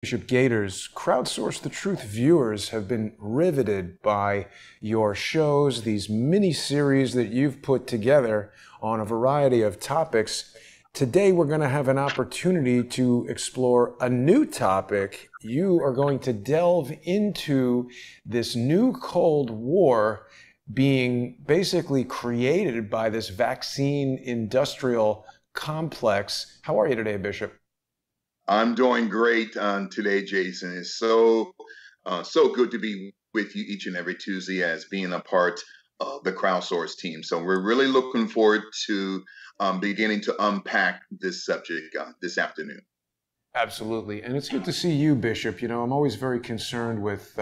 Bishop Gaiters. Crowdsource the Truth viewers have been riveted by your shows, these mini-series that you've put together on a variety of topics. Today we're going to have an opportunity to explore a new topic. You are going to delve into this new Cold War being basically created by this vaccine industrial complex. How are you today, Bishop? I'm doing great today, Jason. It's so good to be with you each and every Tuesday as being a part of the Crowdsource team. So we're really looking forward to beginning to unpack this subject this afternoon. Absolutely. And it's good to see you, Bishop. You know, I'm always very concerned with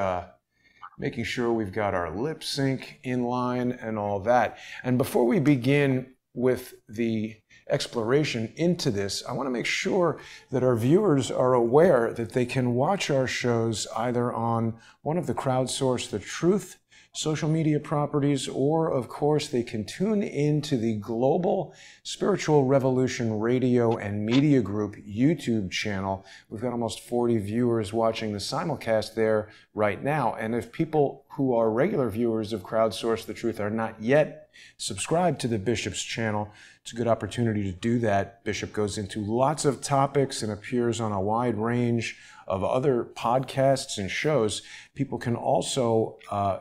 making sure we've got our lip sync in line and all that. And before we begin with the exploration into this, I want to make sure that our viewers are aware that they can watch our shows either on one of the Crowdsource the Truth social media properties, or of course they can tune into the Global Spiritual Revolution Radio and Media Group YouTube channel. We've got almost 40 viewers watching the simulcast there right now. And if people who are regular viewers of Crowdsource the Truth are not yet subscribed to the Bishop's channel, it's a good opportunity to do that. Bishop goes into lots of topics and appears on a wide range of other podcasts and shows. People can also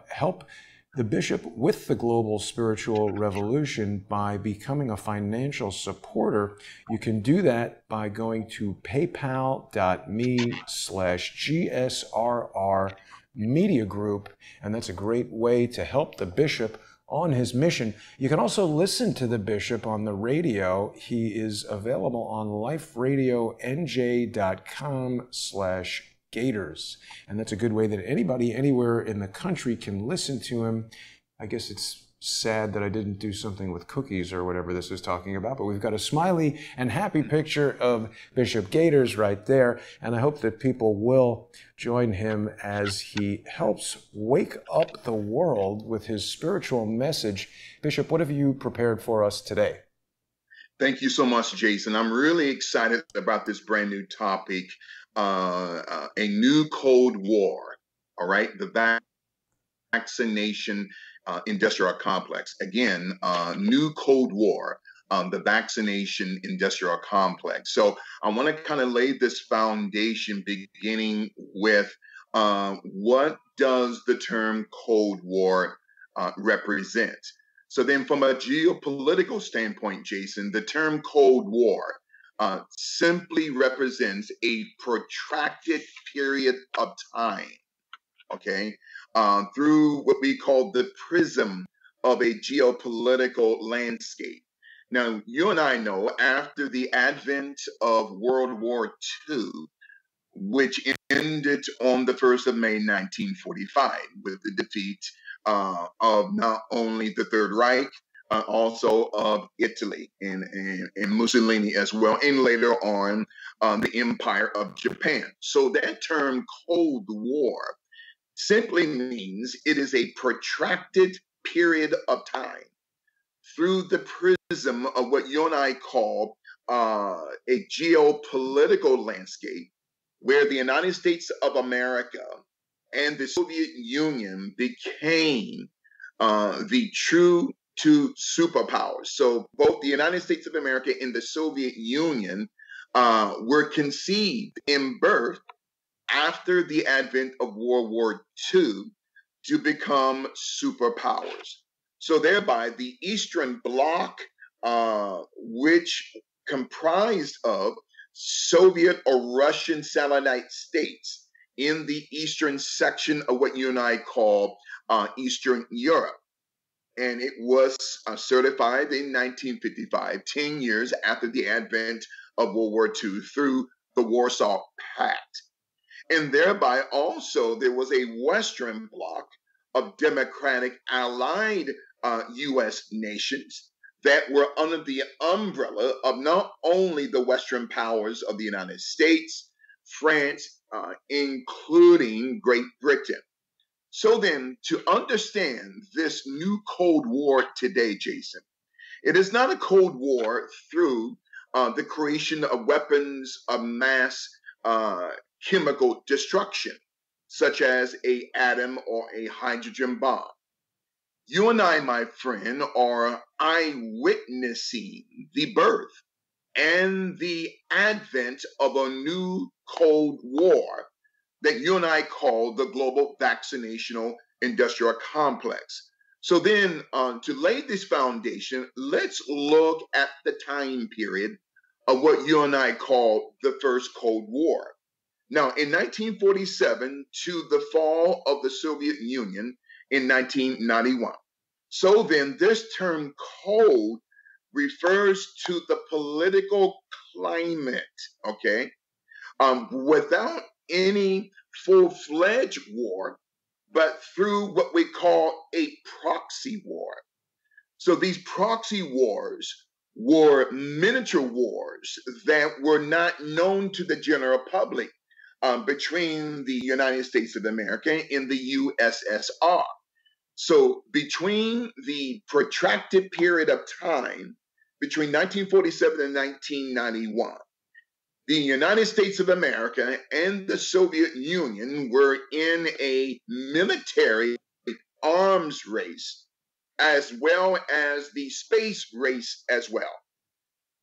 help the Bishop with the Global Spiritual Revolution by becoming a financial supporter. You can do that by going to paypal.me/GSRR Media Group, and that's a great way to help the Bishop on his mission. You can also listen to the Bishop on the radio. He is available on liferadionj.com/Gaiters. And that's a good way that anybody anywhere in the country can listen to him. I guess it's sad that I didn't do something with cookies or whatever this is talking about, but we've got a smiley and happy picture of Bishop Gaiters right there. And I hope that people will join him as he helps wake up the world with his spiritual message. Bishop, what have you prepared for us today? Thank you so much, Jason. I'm really excited about this brand new topic, a new Cold War, all right? The vaccination industrial complex. Again, new Cold War, the vaccination industrial complex. So I want to kind of lay this foundation beginning with what does the term Cold War represent? So then from a geopolitical standpoint, Jason, the term Cold War simply represents a protracted period of time, okay, through what we call the prism of a geopolitical landscape. Now, you and I know after the advent of World War II, which ended on the 1st of May, 1945, with the defeat of not only the Third Reich, also of Italy and Mussolini as well, and later on the Empire of Japan. So that term Cold War simply means it is a protracted period of time through the prism of what you and I call a geopolitical landscape where the United States of America and the Soviet Union became the true two superpowers. So both the United States of America and the Soviet Union were conceived in birth after the advent of World War II to become superpowers. So thereby the Eastern Bloc, which comprised of Soviet or Russian satellite states in the eastern section of what you and I call Eastern Europe. And it was certified in 1955, 10 years after the advent of World War II through the Warsaw Pact. And thereby also there was a Western bloc of democratic allied U.S. nations that were under the umbrella of not only the Western powers of the United States, France, including Great Britain. So then, to understand this new Cold War today, Jason, it is not a Cold War through the creation of weapons of mass chemical destruction, such as a atom or a hydrogen bomb. You and I, my friend, are eyewitnessing the birth and the advent of a new Cold War that you and I call the global vaccinational industrial complex. So then, to lay this foundation, let's look at the time period of what you and I call the First Cold War. Now, in 1947 to the fall of the Soviet Union in 1991. So then, this term cold refers to the political climate, okay? Without any full-fledged war, but through what we call a proxy war. So these proxy wars were miniature wars that were not known to the general public between the United States of America and the USSR. So between the protracted period of time between 1947 and 1991, the United States of America and the Soviet Union were in a military arms race, as well as the space race as well.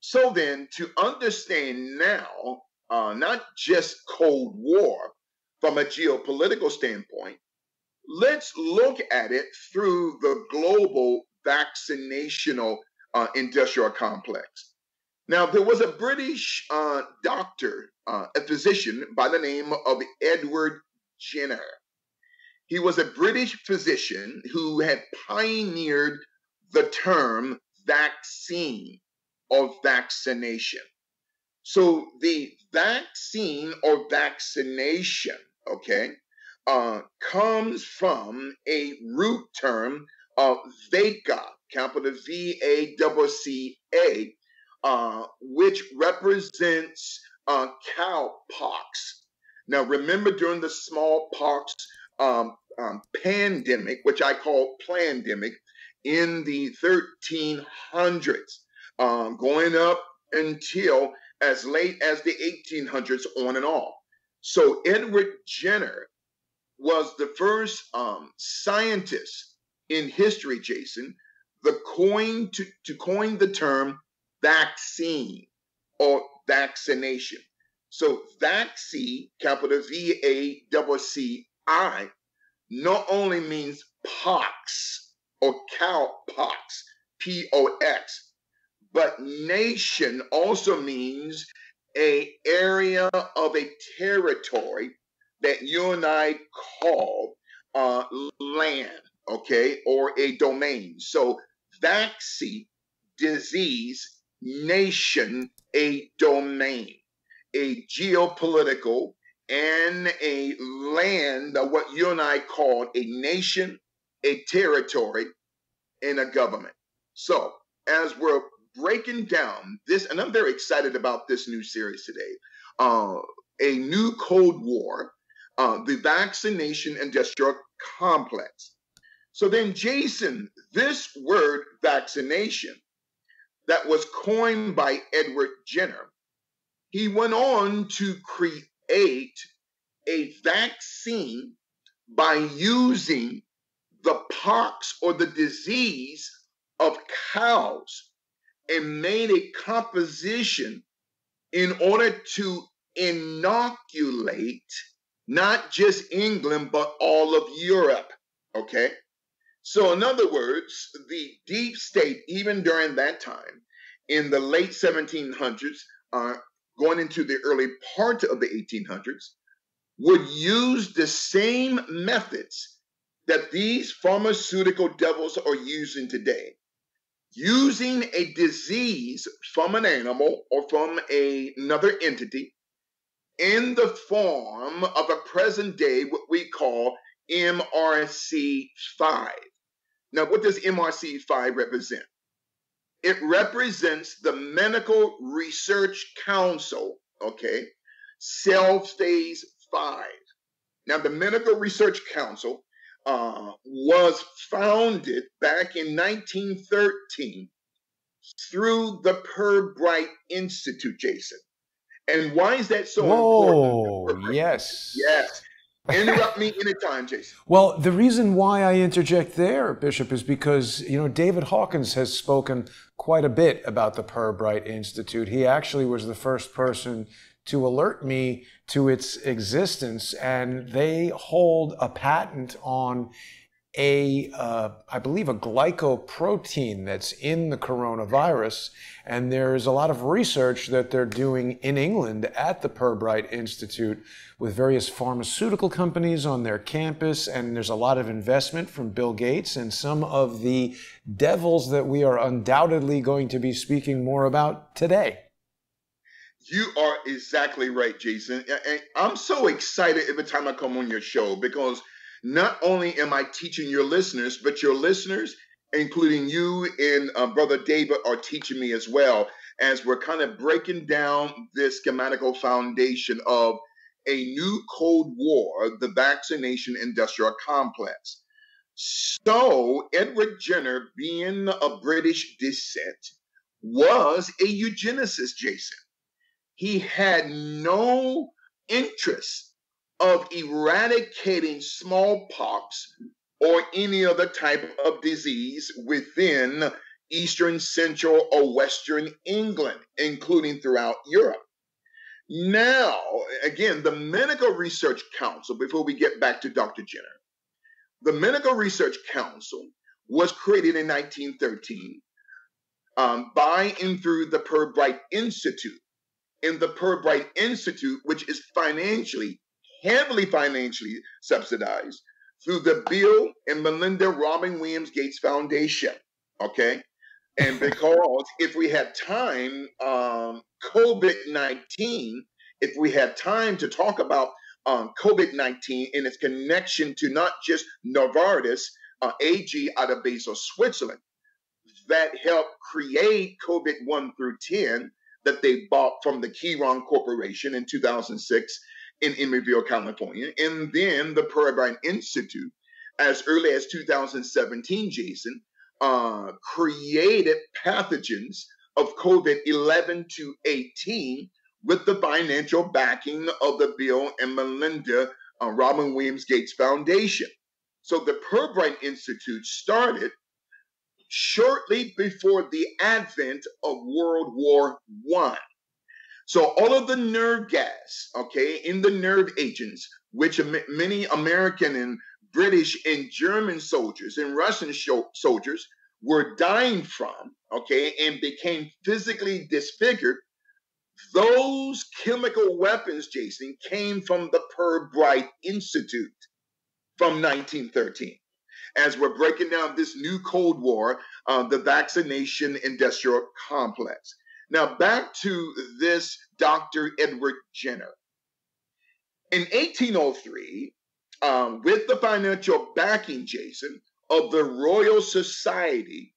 So then, to understand now, not just Cold War from a geopolitical standpoint, let's look at it through the global vaccinational industrial complex. Now, there was a British doctor, a physician by the name of Edward Jenner. He was a British physician who had pioneered the term vaccine or vaccination. So the vaccine or vaccination, okay, comes from a root term of vacca, capital VACCA, which represents cowpox. Now, remember during the smallpox pandemic, which I call plandemic, in the 1300s, going up until as late as the 1800s on and off. So Edward Jenner was the first scientist in history, Jason, to coin the term vaccine or vaccination. So vaccine, capital VACCI, not only means pox or cowpox, POX, but nation also means a area of a territory that you and I call land, okay, or a domain. So vaccine, disease, nation, a domain, a geopolitical and a land, what you and I call a nation, a territory, and a government. So as we're breaking down this, and I'm very excited about this new series today, a new Cold War, the vaccination industrial complex. So then, Jason, this word vaccination that was coined by Edward Jenner, he went on to create a vaccine by using the pox or the disease of cows and made a composition in order to inoculate not just England, but all of Europe, okay? So in other words, the deep state, even during that time, in the late 1700s, going into the early part of the 1800s, would use the same methods that these pharmaceutical devils are using today. Using a disease from an animal or from another entity in the form of a present day, what we call MRC5. Now, what does MRC5 represent? It represents the Medical Research Council, okay, cell phase 5. Now, the Medical Research Council was founded back in 1913 through the Pirbright Institute, Jason. And why is that so important? Whoa, yes. Yes. Interrupt me anytime, Jason. Well, the reason why I interject there, Bishop, is because, David Hawkins has spoken quite a bit about the Pirbright Institute. He actually was the first person to alert me to its existence, and they hold a patent on I believe a glycoprotein that's in the coronavirus. And there's a lot of research that they're doing in England at the Pirbright Institute with various pharmaceutical companies on their campus. And there's a lot of investment from Bill Gates and some of the devils that we are undoubtedly going to be speaking more about today. You are exactly right, Jason. And I'm so excited every time I come on your show because not only am I teaching your listeners, but your listeners, including you and Brother David, are teaching me as well as we're kind of breaking down this schematical foundation of a new Cold War, the vaccination industrial complex. So Edward Jenner, being of British descent, was a eugenicist, Jason. He had no interest of eradicating smallpox or any other type of disease within Eastern, Central, or Western England, including throughout Europe. Now, again, the Medical Research Council, before we get back to Dr. Jenner, the Medical Research Council was created in 1913 by and through the Pirbright Institute. In the Pirbright Institute, which is heavily financially subsidized through the Bill and Melinda Robin Williams Gates Foundation. Okay. And because if we had time, COVID-19, if we had time to talk about COVID-19 and its connection to not just Novartis AG out of Basel, Switzerland, that helped create COVID 1 through 10 that they bought from the Chiron Corporation in 2006 in Emeryville, California. And then the Pirbright Institute, as early as 2017, Jason, created pathogens of COVID-11 to 18 with the financial backing of the Bill and Melinda Robin Williams Gates Foundation. So the Pirbright Institute started shortly before the advent of World War I. So all of the nerve gas, okay, in the nerve agents, which many American and British and German soldiers and Russian soldiers were dying from, okay, and became physically disfigured, those chemical weapons, Jason, came from the Pirbright Institute from 1913. As we're breaking down this new Cold War, the vaccination industrial complex. Now, back to this Dr. Edward Jenner. In 1803, with the financial backing, Jason, of the Royal Society,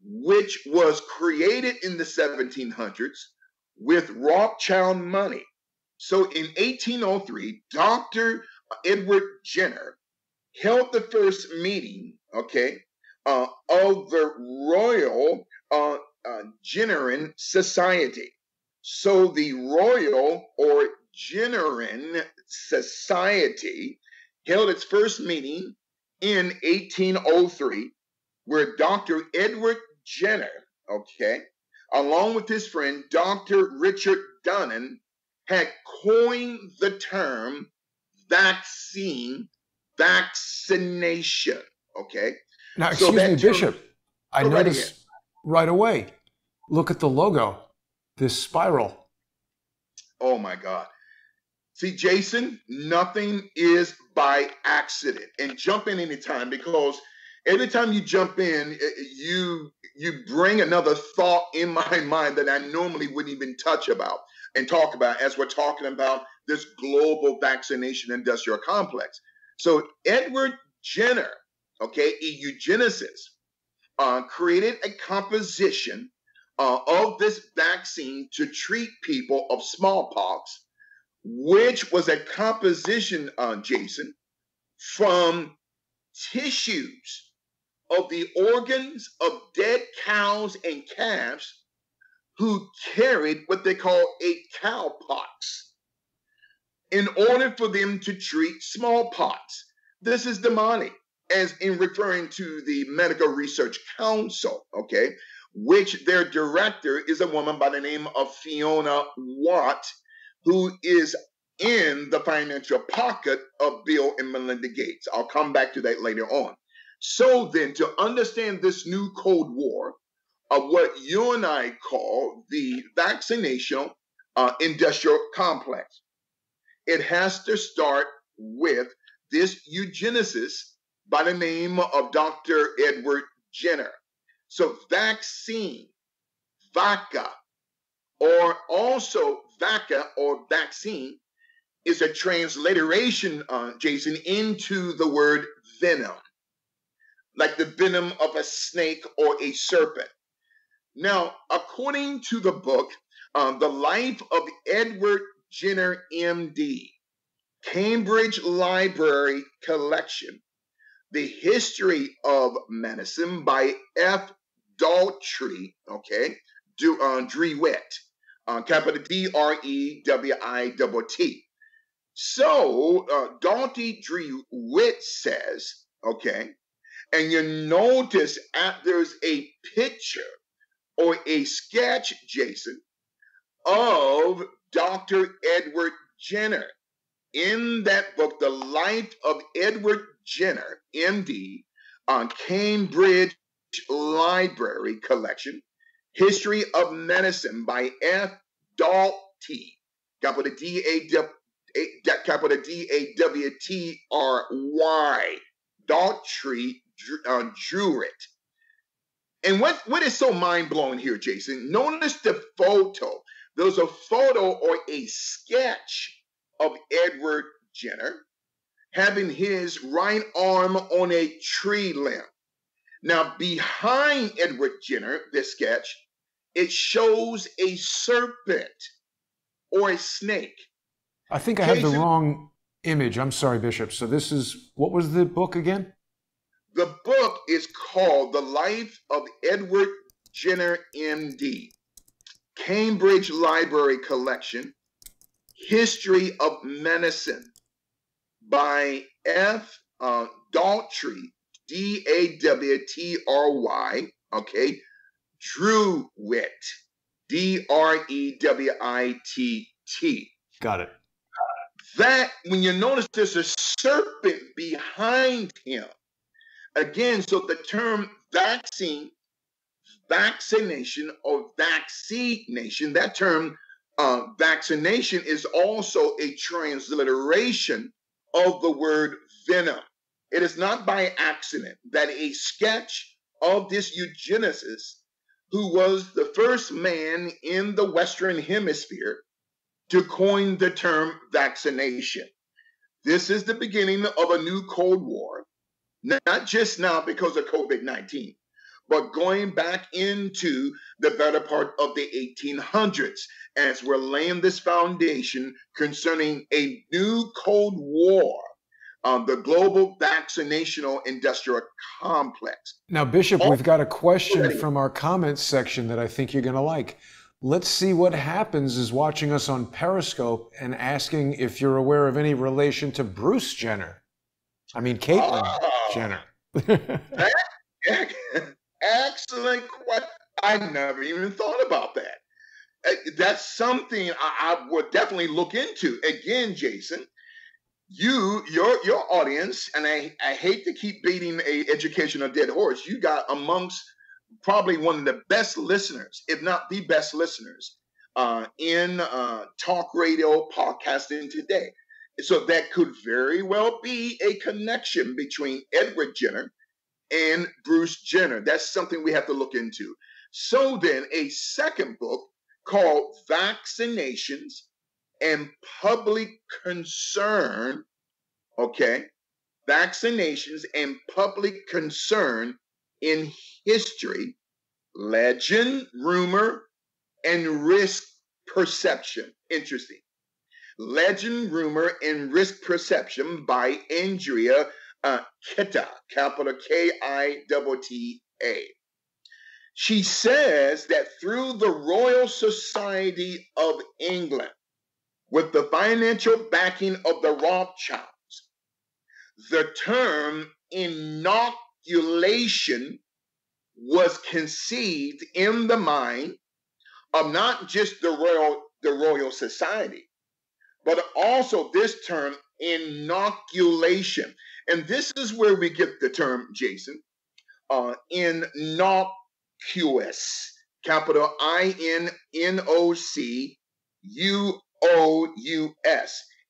which was created in the 1700s with Rothschild money. So in 1803, Dr. Edward Jenner held the first meeting, okay, of the Royal Jenneran Society. So the Royal or Jenneran Society held its first meeting in 1803, where Dr. Edward Jenner, okay, along with his friend Dr. Richard Dunnan, had coined the term vaccination, okay? Now, excuse me, Bishop, I noticed right away, look at the logo, this spiral. Oh my God. See, Jason, nothing is by accident. And jump in anytime, because every time you jump in, you bring another thought in my mind that I normally wouldn't even touch about and talk about as we're talking about this global vaccination industrial complex. So Edward Jenner, okay, a eugenicist, created a composition of this vaccine to treat people of smallpox, which was a composition, Jason, from tissues of the organs of dead cows and calves who carried what they call a cowpox in order for them to treat smallpox. This is demonic, as in referring to the Medical Research Council, okay, which their director is a woman by the name of Fiona Watt, who is in the financial pocket of Bill and Melinda Gates. I'll come back to that later on. So then, to understand this new Cold War of what you and I call the vaccination industrial complex, it has to start with this eugenicist by the name of Dr. Edward Jenner. So vaccine, vaca, or also vaca or vaccine is a transliteration, Jason, into the word venom, like the venom of a snake or a serpent. Now, according to the book, The Life of Edward Jenner, MD, Cambridge Library Collection, The History of Medicine by F. Daltrey, okay, Drewitt, capital Drewittt. So, Daltrey Drewitt says, okay, and you notice there's a picture or a sketch, Jason, of Dr. Edward Jenner in that book, The Life of Edward Jenner, MD, on Cambridge Library Collection, History of Medicine by F. Daltrey, capital D-A-W-T-R-Y, Daltrey Drewitt. And what is so mind-blowing here, Jason? Notice the photo. There's a photo or a sketch of Edward Jenner having his right arm on a tree limb. Now, behind Edward Jenner, this sketch, it shows a serpent or a snake. I think I have the wrong image. I'm sorry, Bishop. So this is, what was the book again? The book is called The Life of Edward Jenner, MD, Cambridge Library Collection, History of Medicine by F. Daltrey, D-A-W-T-R-Y, okay, Drewitt, D-R-E-W-I-T-T. Got it. That, when you notice there's a serpent behind him, again, so the term vaccine, vaccination, or vaccination, that term vaccination is also a transliteration of the word venom. It is not by accident that a sketch of this eugenicist, who was the first man in the Western Hemisphere to coin the term vaccination. This is the beginning of a new Cold War, not just now because of COVID-19, but going back into the better part of the 1800s, as we're laying this foundation concerning a new Cold War, the global vaccinational industrial complex. Now, Bishop, we've got a question from our comments section that I think you're going to like. Let's see what happens is watching us on Periscope and asking if you're aware of any relation to Bruce Jenner. I mean, Caitlyn Jenner. Excellent question. I never even thought about that. That's something I would definitely look into. Again, Jason, your audience, and I hate to keep beating a educational dead horse, you got amongst probably one of the best listeners, if not the best listeners, in talk radio podcasting today. So that could very well be a connection between Edward Jenner and Bruce Jenner. That's something we have to look into. So then a second book called Vaccinations and Public Concern, okay? Vaccinations and Public Concern in History, Legend, Rumor, and Risk Perception. Interesting. Legend, Rumor, and Risk Perception by Andrea Kitta, capital Kitta. She says that through the Royal Society of England, with the financial backing of the Rothschilds, the term inoculation was conceived in the mind of not just the Royal Society, but also this term inoculation. And this is where we get the term, Jason, innocuous, capital INNOCUOUS,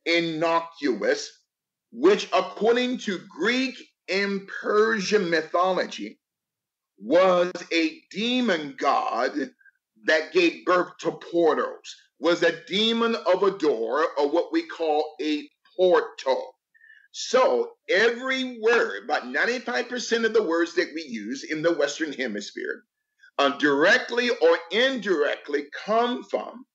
innocuous, which according to Greek and Persian mythology was a demon god that gave birth to portals, was a demon of a door, or what we call a portal. So every word, about 95% of the words that we use in the Western Hemisphere, directly or indirectly come from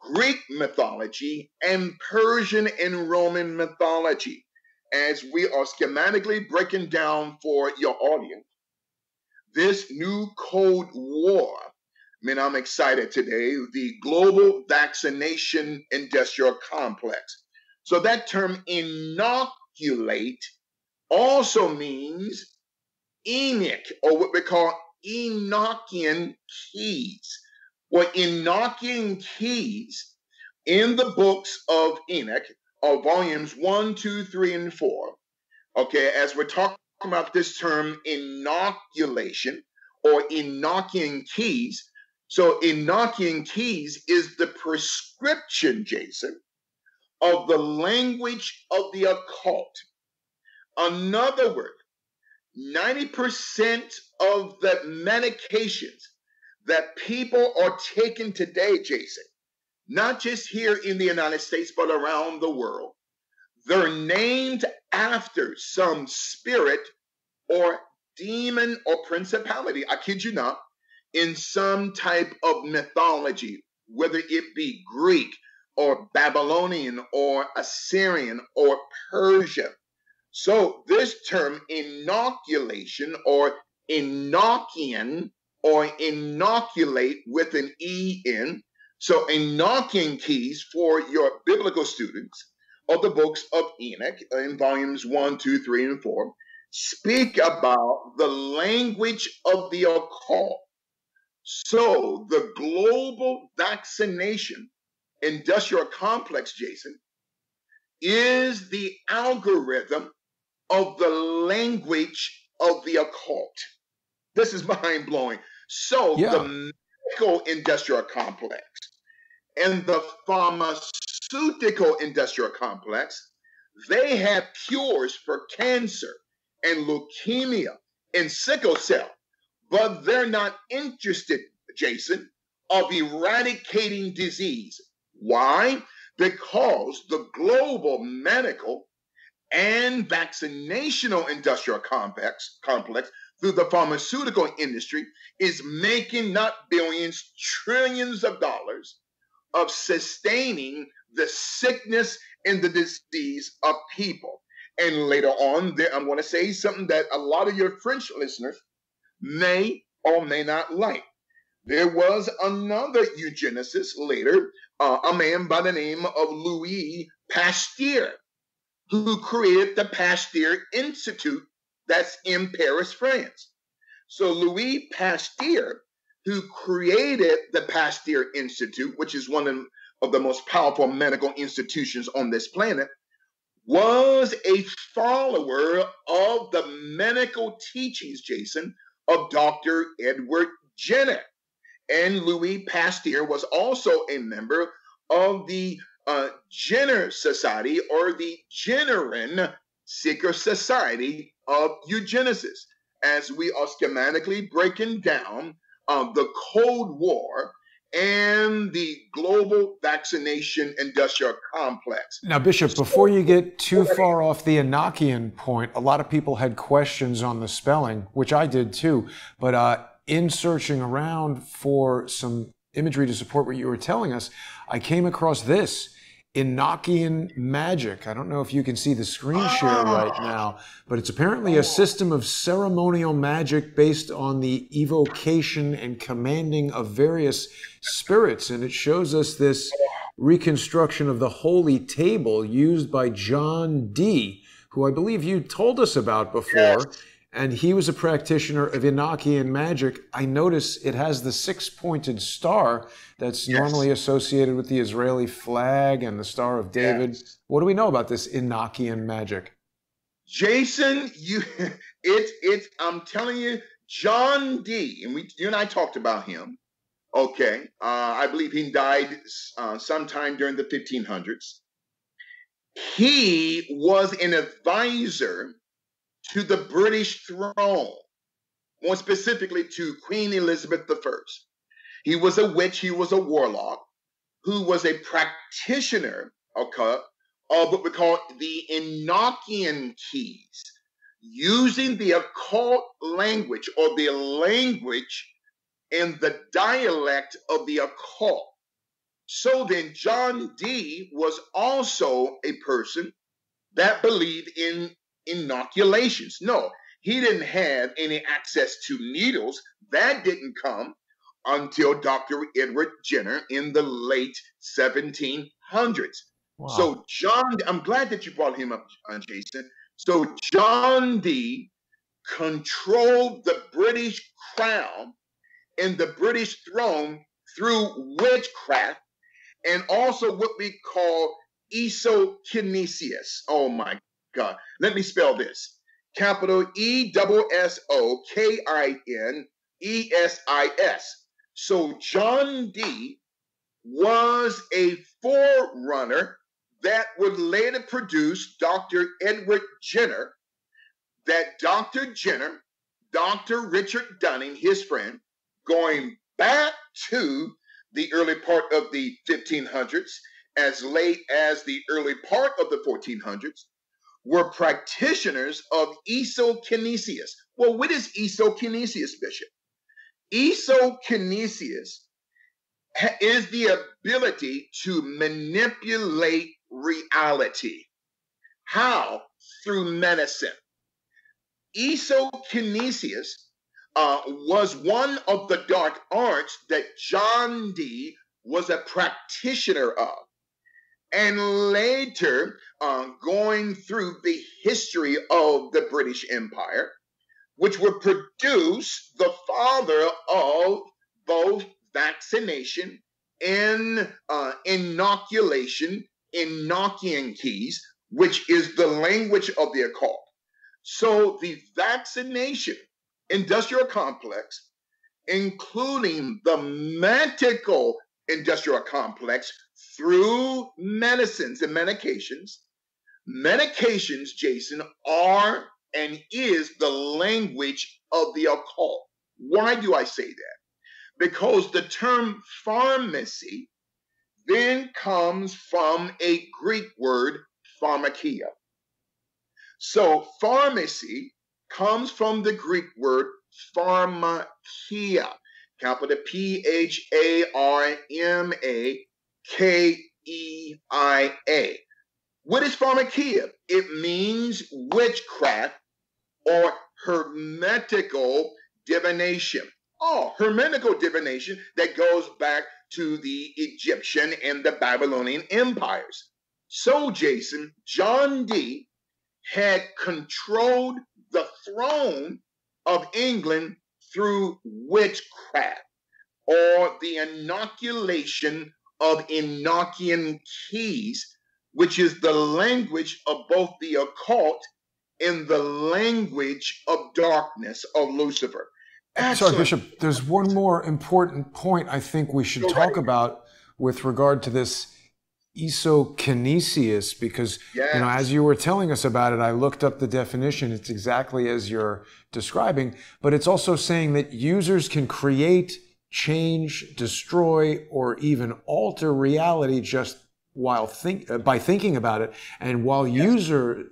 Greek mythology and Persian and Roman mythology. As we are schematically breaking down for your audience, this new Cold War, I'm excited today, the global vaccination industrial complex. So that term inoculate also means Enoch, or what we call Enochian keys, or Enochian keys in the books of Enoch, or volumes 1, 2, 3, and 4. Okay, as we're talking about this term inoculation or Enochian keys. So Enochian keys is the prescription, Jason, of the language of the occult. In other words, 90% of the medications that people are taking today, Jason, not just here in the United States, but around the world, they're named after some spirit or demon or principality, I kid you not, in some type of mythology, whether it be Greek or Babylonian or Assyrian or Persian. So this term inoculation or Enochian or inoculate with an E-N. So Enochian keys for your biblical students of the books of Enoch in volumes 1, 2, 3, and 4 speak about the language of the occult. So the global vaccination industrial complex, Jason, is the algorithm of the language of the occult. This is mind-blowing. So the medical industrial complex and the pharmaceutical industrial complex, they have cures for cancer and leukemia and sickle cell, but they're not interested, Jason, of eradicating disease. Why? Because the global medical and vaccinational industrial complex through the pharmaceutical industry is making not billions, trillions of dollars of sustaining the sickness and the disease of people. And later on, I'm going to say something that a lot of your French listeners may or may not like. There was another eugenicist later, a man by the name of Louis Pasteur, who created the Pasteur Institute that's in Paris, France. So Louis Pasteur, who created the Pasteur Institute, which is one of the most powerful medical institutions on this planet, was a follower of the medical teachings, Jason, of Dr. Edward Jenner. And Louis Pasteur was also a member of the Jenner Society, or the Jennerin Secret Society of Eugenicists, as we are schematically breaking down the Cold War and the global vaccination industrial complex. Now, Bishop, before you get too far off the Enochian point, a lot of people had questions on the spelling, which I did too, but in searching around for some imagery to support what you were telling us, I came across this. Enochian Magic. I don't know if you can see the screen share right Ah, now, but it's apparently a system of ceremonial magic based on the evocation and commanding of various spirits. And it shows us this reconstruction of the holy table used by John Dee, who I believe you told us about before. yes, And he was a practitioner of Enochian magic. I notice it has the six-pointed star that's yes, normally associated with the Israeli flag and the Star of David. yes. What do we know about this Enochian magic? Jason, it's I'm telling you, John D. And you and I talked about him. Okay, I believe he died sometime during the 1500s. He was an advisor to the British throne, more specifically to Queen Elizabeth I. He was a witch, he was a warlock who was a practitioner, okay, of what we call the Enochian keys, using the occult language or the language and the dialect of the occult. So then, John Dee was also a person that believed in inoculations. No, he didn't have any access to needles. That didn't come until Dr. Edward Jenner in the late 1700s. Wow. So John, I'm glad that you brought him up, Jason. So John Dee controlled the British crown and the British throne through witchcraft and also what we call esokinesis. Oh my God. Let me spell this. Capital ESSOKINESIS. So John Dee was a forerunner that would later produce Dr. Edward Jenner, that Dr. Jenner, Dr. Richard Dunning, his friend, going back to the early part of the 1500s, as late as the early part of the 1400s, were practitioners of esokinesis. Well, what is esokinesis, Bishop? Esokinesis is the ability to manipulate reality. How? Through medicine. Esokinesis was one of the dark arts that John Dee was a practitioner of. And later, going through the history of the British Empire, which would produce the father of both vaccination and inoculation, Enochian keys, which is the language of the occult. So the vaccination industrial complex, including the medical industrial complex through medicines and medications. Medications, Jason, are and is the language of the occult. Why do I say that? Because the term pharmacy then comes from a Greek word, pharmakia. So pharmacy comes from the Greek word pharmakia, capital Pharmakeia. What is pharmakia? It means witchcraft or hermetical divination. Oh, hermetical divination that goes back to the Egyptian and the Babylonian empires. So, Jason, John Dee had controlled the throne of England through witchcraft or the inoculation of Enochian keys, which is the language of both the occult and the language of darkness of Lucifer. Sorry, Excellent. Bishop, there's one more important point I think we should talk about with regard to this esokinesis, because, as Yes. you were telling us about it, I looked up the definition. It's exactly as you're describing, but it's also saying that users can create, change, destroy, or even alter reality just by thinking about it, and while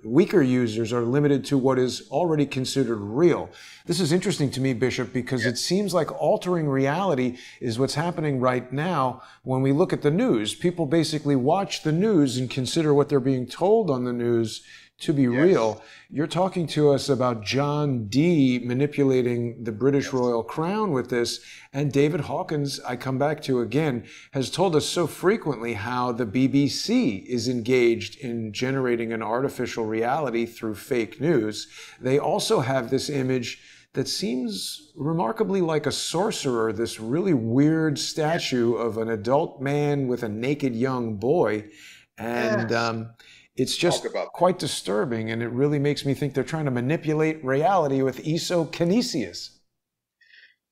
weaker users are limited to what is already considered real. This is interesting to me, Bishop, because it seems like altering reality is what's happening right now when we look at the news. People basically watch the news and consider what they're being told on the news to be real. You're talking to us about John Dee manipulating the British royal crown with this, and David Hawkins, I come back to again, has told us so frequently how the BBC is engaged in generating an artificial reality through fake news. They also have this image that seems remarkably like a sorcerer, this really weird statue of an adult man with a naked young boy. And it's just quite disturbing, and it really makes me think they're trying to manipulate reality with isokinesis.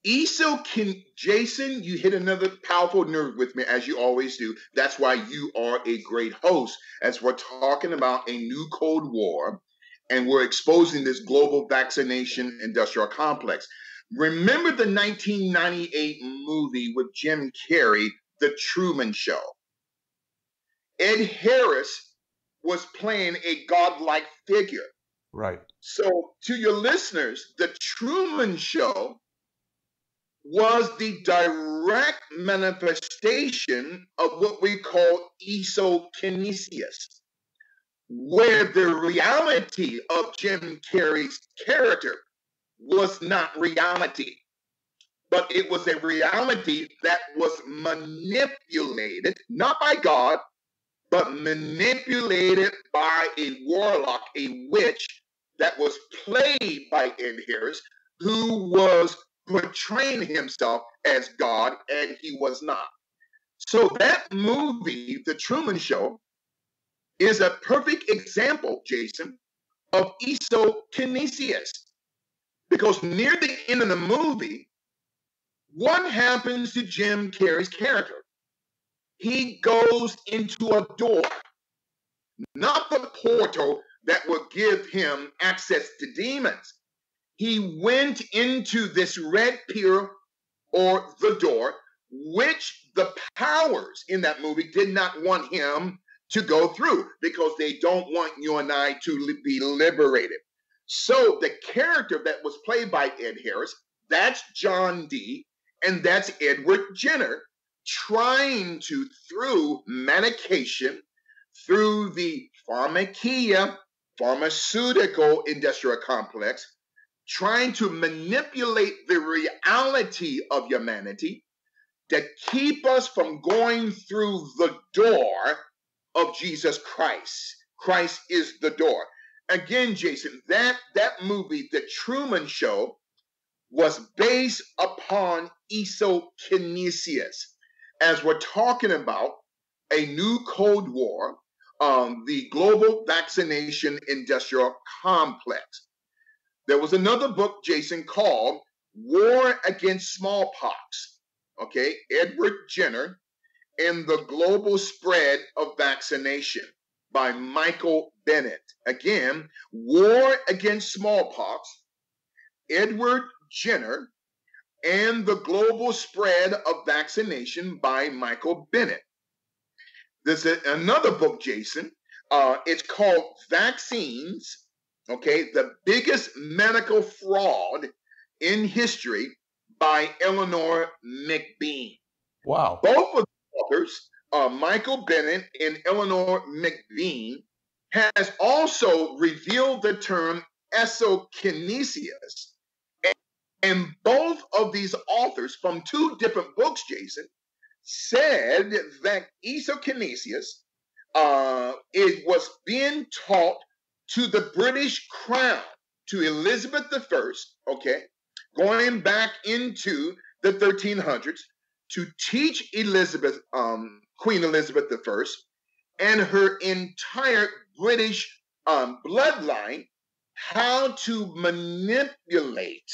Jason, you hit another powerful nerve with me, as you always do. That's why you are a great host, as we're talking about a new Cold War, and we're exposing this global vaccination industrial complex. Remember the 1998 movie with Jim Carrey, The Truman Show? Ed Harris was playing a godlike figure. Right. So to your listeners, The Truman Show was the direct manifestation of what we call isokinesis, where the reality of Jim Carrey's character was not reality, but it was a reality that was manipulated, not by God, but manipulated by a warlock, a witch that was played by Ed Harris, who was portraying himself as God, and he was not. So that movie, The Truman Show, is a perfect example, Jason, of isokinesis. Because near the end of the movie, what happens to Jim Carrey's character? He goes into a door, not the portal that will give him access to demons. He went into this red pier, or the door, which the powers in that movie did not want him to go through, because they don't want you and I to be liberated. So the character that was played by Ed Harris, that's John Dee, and that's Edward Jenner, trying to, through medication, through the pharmaceutical industrial complex, trying to manipulate the reality of humanity to keep us from going through the door of Jesus Christ. Christ is the door. Again, Jason, that movie, The Truman Show, was based upon isokinesis. As we're talking about a new Cold War, the global vaccination industrial complex. There was another book, Jason, called War Against Smallpox. Okay, Edward Jenner and the Global Spread of Vaccination by Michael Bennett. Again, War Against Smallpox, Edward Jenner, and the Global Spread of Vaccination by Michael Bennett. There's another book, Jason. It's called Vaccines, okay, the Biggest Medical Fraud in History by Eleanor McBean. Wow. Both of the authors, Michael Bennett and Eleanor McBean, has also revealed the term isokinesis. And both of these authors, from two different books, Jason, said that isokinesis it was being taught to the British crown, to Elizabeth I, okay, going back into the 1300s, to teach Queen Elizabeth I and her entire British bloodline how to manipulate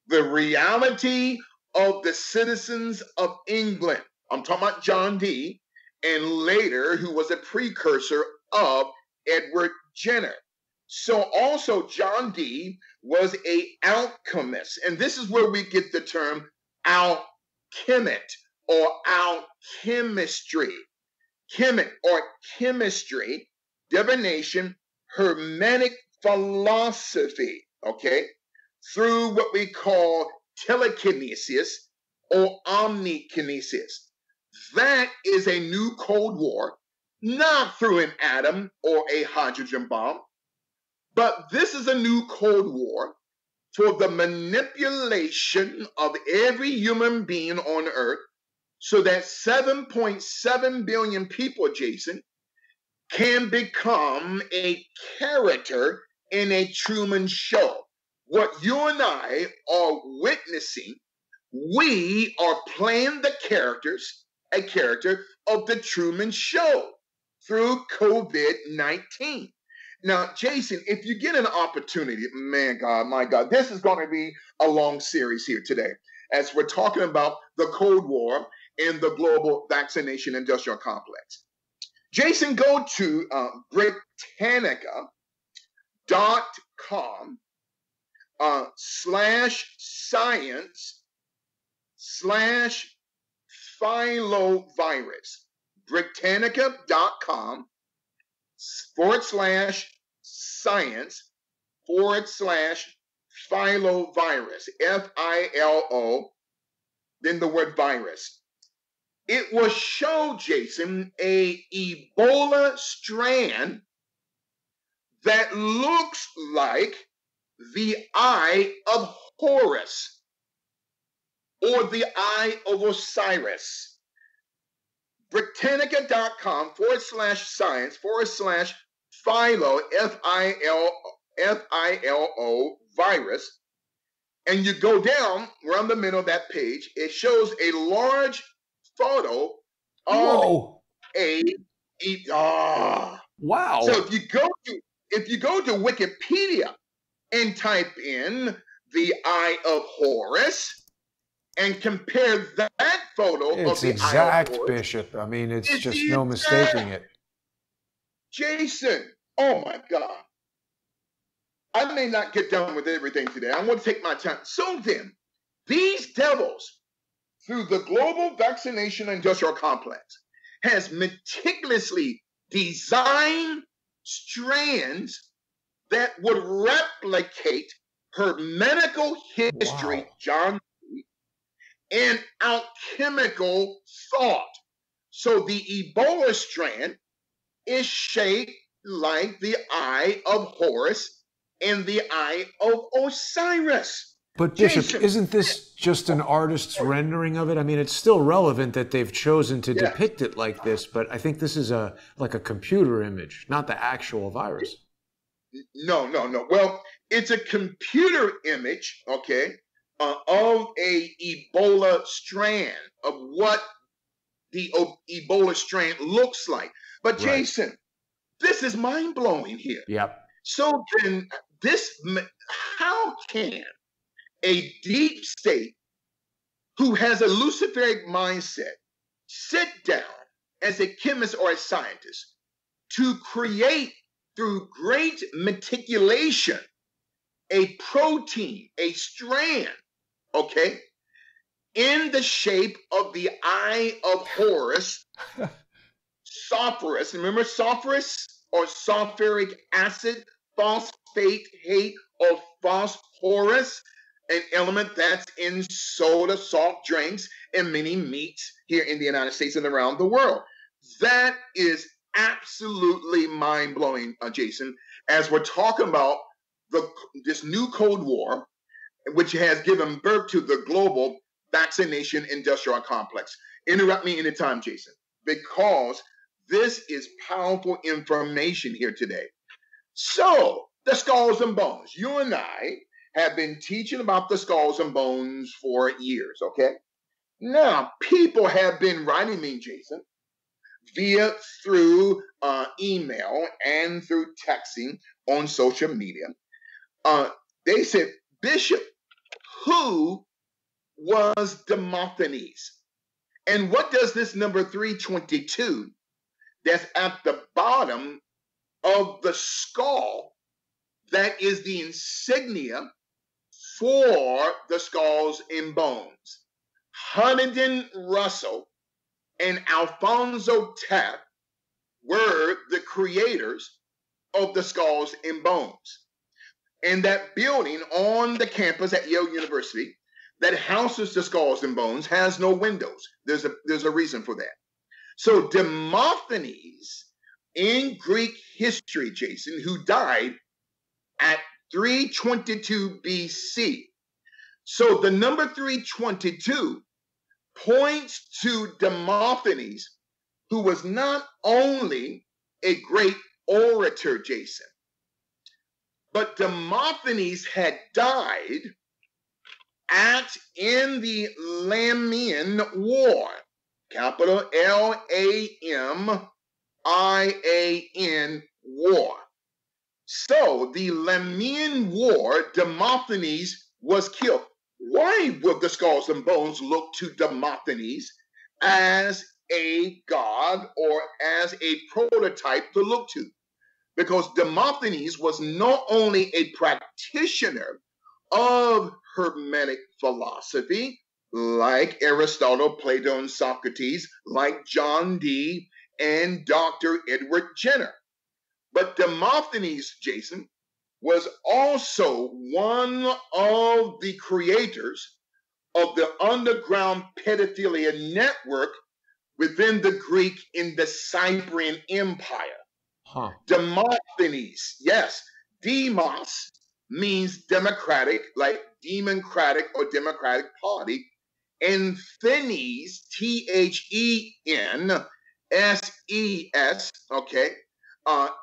the reality of the citizens of England. I'm talking about John Dee, and later, who was a precursor of Edward Jenner. So also John Dee was an alchemist, and this is where we get the term alchemist or alchemistry. chemistry, divination, Hermetic philosophy, okay, through what we call telekinesis or omnikinesis. That is a new Cold War, not through an atom or a hydrogen bomb, but this is a new Cold War for the manipulation of every human being on earth so that 7.7 billion people, Jason, can become a character in a Truman Show. What you and I are witnessing, we are playing a character of the Truman Show through COVID-19. Now, Jason, if you get an opportunity, my God, this is going to be a long series here today as we're talking about the Cold War and the global vaccination industrial complex. Jason, go to Britannica.com /science/filovirus. Britannica.com /science/filovirus. FILO, then the word virus. It will show, Jason, a Ebola strand that looks like the eye of Horus or the eye of Osiris. Britannica.com /science/philo, FILO virus. And you go down around the middle of that page, it shows a large photo of Wow. So if you go to Wikipedia and type in the eye of Horus and compare that photo it's of the exact, eye of Horus, Bishop. I mean, it's just no mistaking it. Jason, oh my God. I may not get done with everything today. I want to take my time. So then, these devils, through the global vaccination industrial complex, has meticulously designed strands that would replicate Hermetical history, John, and alchemical thought. So the Ebola strand is shaped like the eye of Horus and the eye of Osiris. But Bishop, isn't this just an artist's rendering of it? I mean, it's still relevant that they've chosen to depict it like this, but I think this is like a computer image, not the actual virus. No. Well, it's a computer image, okay, of a Ebola strand, of what the Ebola strand looks like. But Jason, this is mind-blowing here. Yep. So then how can a deep state who has a Luciferic mindset sit down as a chemist or a scientist to create through great meticulation a protein, a strand, okay, in the shape of the eye of Horus, sulfurous. Remember sulfurous or sulfuric acid, phosphate, hate, or phosphorus, an element that's in soda, soft drinks, and many meats here in the United States and around the world. That is absolutely mind-blowing, Jason, as we're talking about this new Cold War, which has given birth to the global vaccination industrial complex. Interrupt me anytime, Jason, because this is powerful information here today. So, the skulls and bones. You and I have been teaching about the skulls and bones for years, okay? Now, people have been writing me, Jason, through email and through texting on social media. They said, Bishop, who was Demosthenes? And what does this number 322 that's at the bottom of the skull, that is the insignia for the skulls and bones? Huntington Russell and Alfonso Taft were the creators of the Skulls and Bones. And that building on the campus at Yale University that houses the Skulls and Bones has no windows. There's a reason for that. So Demosthenes in Greek history, Jason, who died at 322 BC. So the number 322 points to Demosthenes, who was not only a great orator, Jason, but Demosthenes had died in the Lamian War, capital Lamian War. So the Lamian War, Demosthenes was killed. Why would the Skulls and Bones look to Demosthenes as a god or as a prototype to look to? Because Demosthenes was not only a practitioner of Hermetic philosophy, like Aristotle, Plato, and Socrates, like John Dee and Dr. Edward Jenner, but Demosthenes, Jason, was also one of the creators of the underground pedophilia network within the Greek in the Cyprian Empire. Huh. Demosthenes, yes, demos means democratic, like democratic or democratic party, and Thenes, Thenes, okay,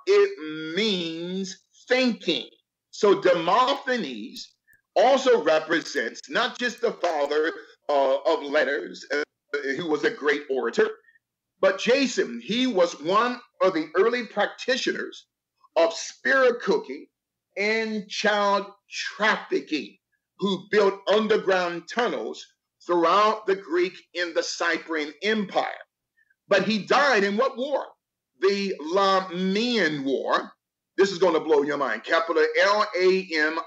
it means thinking. So Demosthenes also represents not just the father of letters, who was a great orator, but Jason, he was one of the early practitioners of spirit cooking and child trafficking, who built underground tunnels throughout the Greek in the Cyprian Empire. But he died in what war? The Lamian War. This is going to blow your mind. Capital Lamian.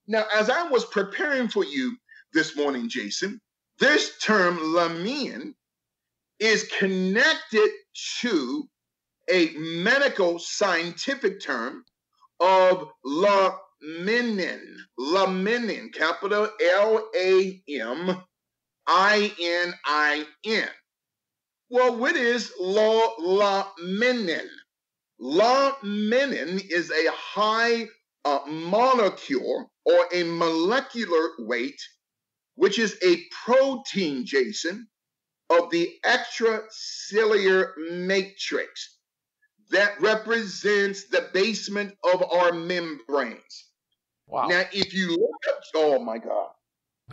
Now, as I was preparing for you this morning, Jason, this term Lamian is connected to a medical scientific term of laminin, capital Laminin. Well, what is laminin? Laminin is a high molecule or a molecular weight, which is a protein, Jason, of the extracellular matrix that represents the basement of our membranes. Wow. Now, if you look up, oh my God.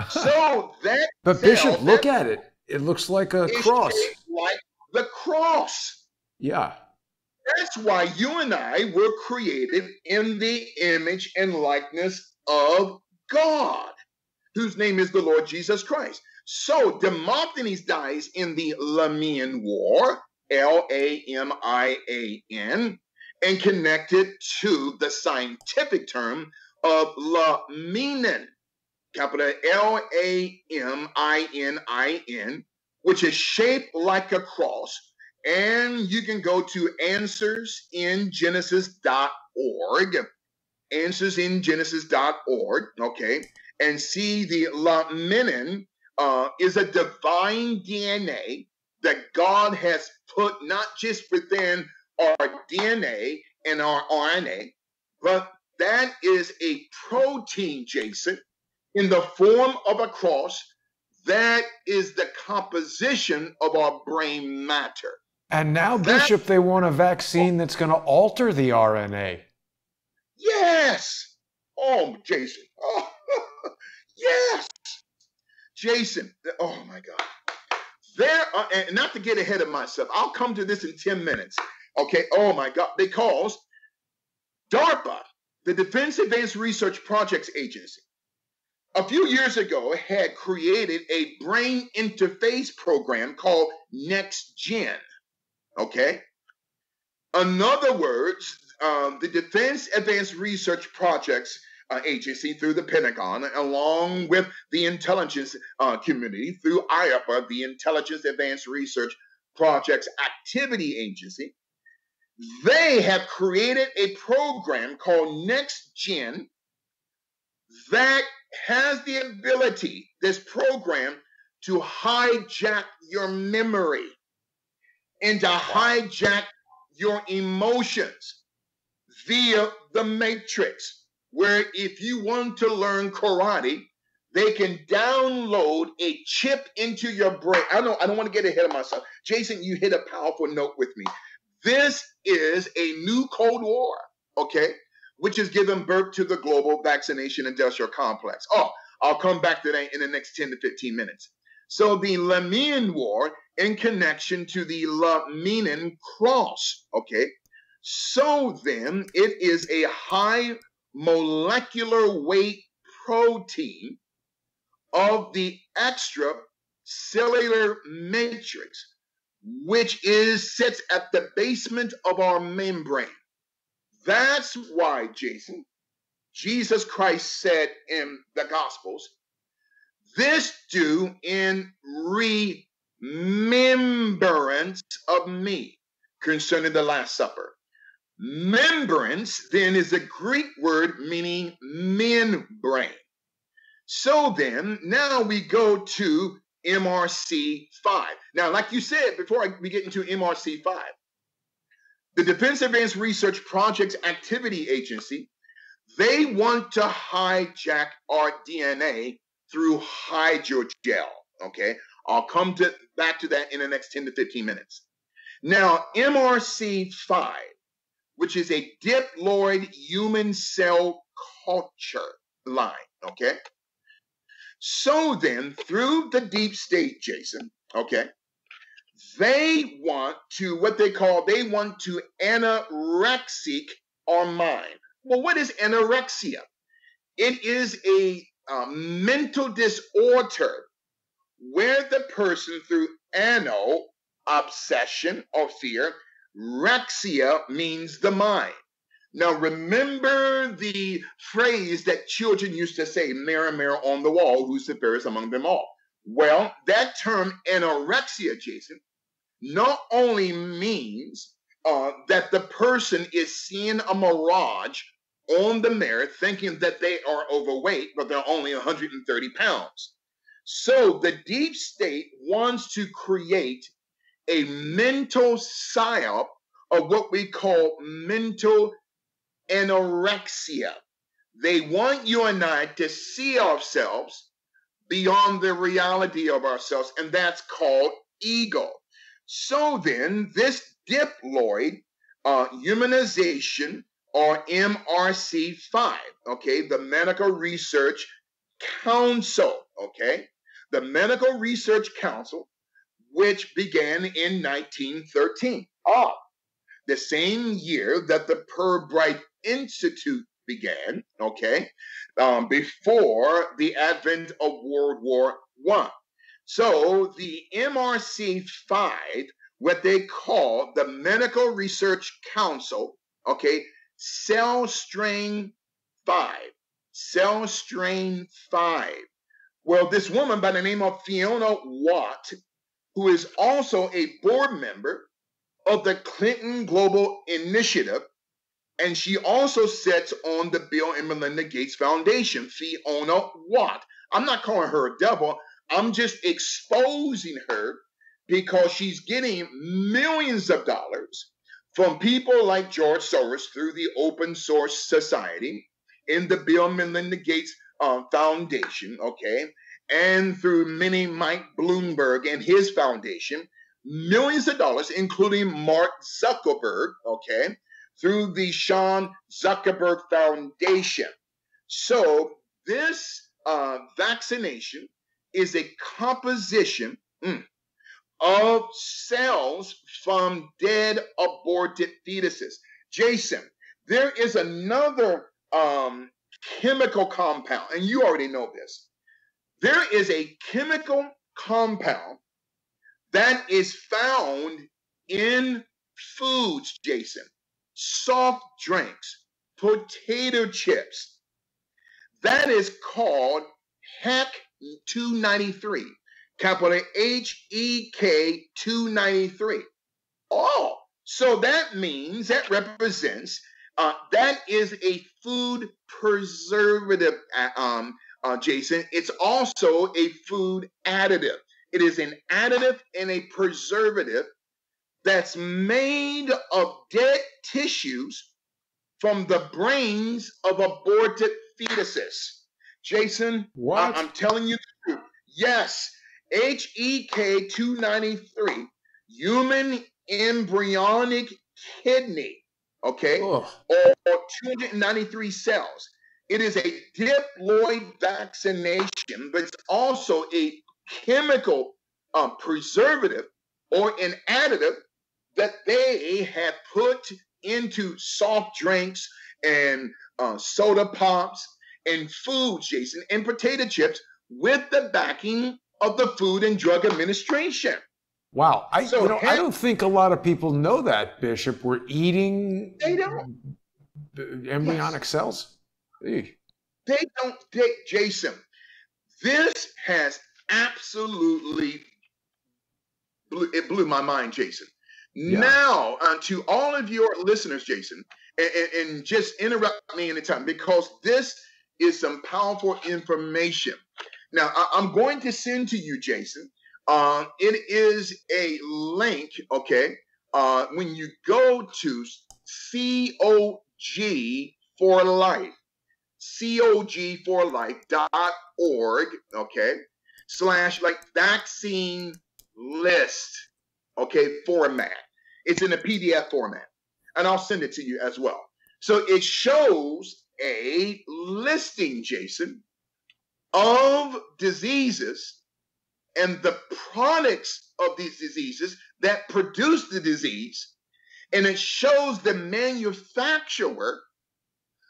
So that But cell, Bishop, look at it. It looks like a cross. Like the cross. Yeah. That's why you and I were created in the image and likeness of God, whose name is the Lord Jesus Christ. So Demosthenes dies in the Lamian War, Lamian, and connected to the scientific term of laminin, capital Laminin, which is shaped like a cross. And you can go to answersingenesis.org, answersingenesis.org, okay, and see the laminin is a divine DNA that God has put not just within our DNA and our RNA, but that is a protein, Jason, in the form of a cross. That is the composition of our brain matter. And now, Bishop, they want a vaccine that's going to alter the RNA. Yes. Oh, Jason. Oh, yes. Jason. Oh, my God. There are, and not to get ahead of myself, I'll come to this in 10 minutes. Okay. Oh, my God. Because DARPA, the Defense Advanced Research Projects Agency, a few years ago had created a brain interface program called NextGen. Okay. In other words, the Defense Advanced Research Projects Agency through the Pentagon, along with the intelligence community through IAPA, the Intelligence Advanced Research Projects Activity Agency, they have created a program called Next Gen that has the ability, this program, to hijack your memory and to hijack your emotions via the matrix, where if you want to learn karate, they can download a chip into your brain. I don't want to get ahead of myself. Jason, you hit a powerful note with me. This is a new Cold War, okay, which has given birth to the global vaccination industrial complex. Oh, I'll come back to that in the next 10 to 15 minutes. So the Lemnian War in connection to the Lemnian cross, okay? So then it is a high molecular weight protein of the extracellular matrix, which sits at the basement of our membrane. That's why, Jason, Jesus Christ said in the Gospels, this do in remembrance of me, concerning the Last Supper. Membrance then is a Greek word meaning membrane. So then, now we go to MRC 5. Now, like you said, before we get into MRC 5, the Defense Advanced Research Projects Activity Agency, they want to hijack our DNA through hydrogel, okay? I'll come back to that in the next 10 to 15 minutes. Now, MRC 5, which is a diploid human cell culture line, okay? So then, through the deep state, Jason, okay, they want to anorexic our mind. Well, what is anorexia? It is a mental disorder where the person, through ano, obsession or fear, rexia means the mind. Now, remember the phrase that children used to say, mirror, mirror on the wall, who's the fairest among them all? Well, that term anorexia, Jason, not only means that the person is seeing a mirage on the mirror thinking that they are overweight, but they're only 130 pounds. So the deep state wants to create a mental psyop of what we call mental anorexia. They want you and I to see ourselves beyond the reality of ourselves, and that's called ego. So then, this diploid humanization, or MRC5, okay, the Medical Research Council, okay, the Medical Research Council, which began in 1913. The same year that the Pirbright Institute began, okay, before the advent of World War I. So the MRC5, what they call the Medical Research Council, okay, cell strain 5. Well, this woman by the name of Fiona Watt, who is also a board member of the Clinton Global Initiative, and she also sits on the Bill and Melinda Gates Foundation. Fiona Watt. I'm not calling her a devil. I'm just exposing her because she's getting millions of dollars from people like George Soros through the Open Source Society in the Bill and Melinda Gates Foundation, okay, and through Mike Bloomberg and his foundation, millions of dollars, including Mark Zuckerberg, okay, through the Sean Zuckerberg Foundation. So this vaccination is a composition of cells from dead aborted fetuses. Jason, there is another chemical compound, and you already know this. There is a chemical compound that is found in foods, Jason, soft drinks, potato chips. That is called HEC 293. capital HEK 293. Oh, so that means that represents that is a food preservative, Jason. It's also a food additive. It is an additive and a preservative that's made of dead tissues from the brains of aborted fetuses. Jason, What? I'm telling you the truth. Yes, HEK 293, human embryonic kidney, okay, Ugh. or 293 cells. It is a diploid vaccination, but it's also a chemical preservative or an additive that they have put into soft drinks and soda pops and foods, Jason, and potato chips with the backing of the Food and Drug Administration. Wow. I So don't think a lot of people know that, Bishop. We're eating they don't. embryonic Yes, cells. Eey. they don't. Jason, this has absolutely it blew my mind, Jason. Yeah. Now, to all of your listeners, Jason, and just interrupt me anytime because this is some powerful information. Now, I'm going to send to you, Jason. It is a link, okay? When you go to COG for Life, COG4life.org, okay? / like vaccine list, okay, format. It's in a PDF format. And I'll send it to you as well. So it shows a listing, Jason, of diseases and the products of these diseases that produce the disease. And it shows the manufacturer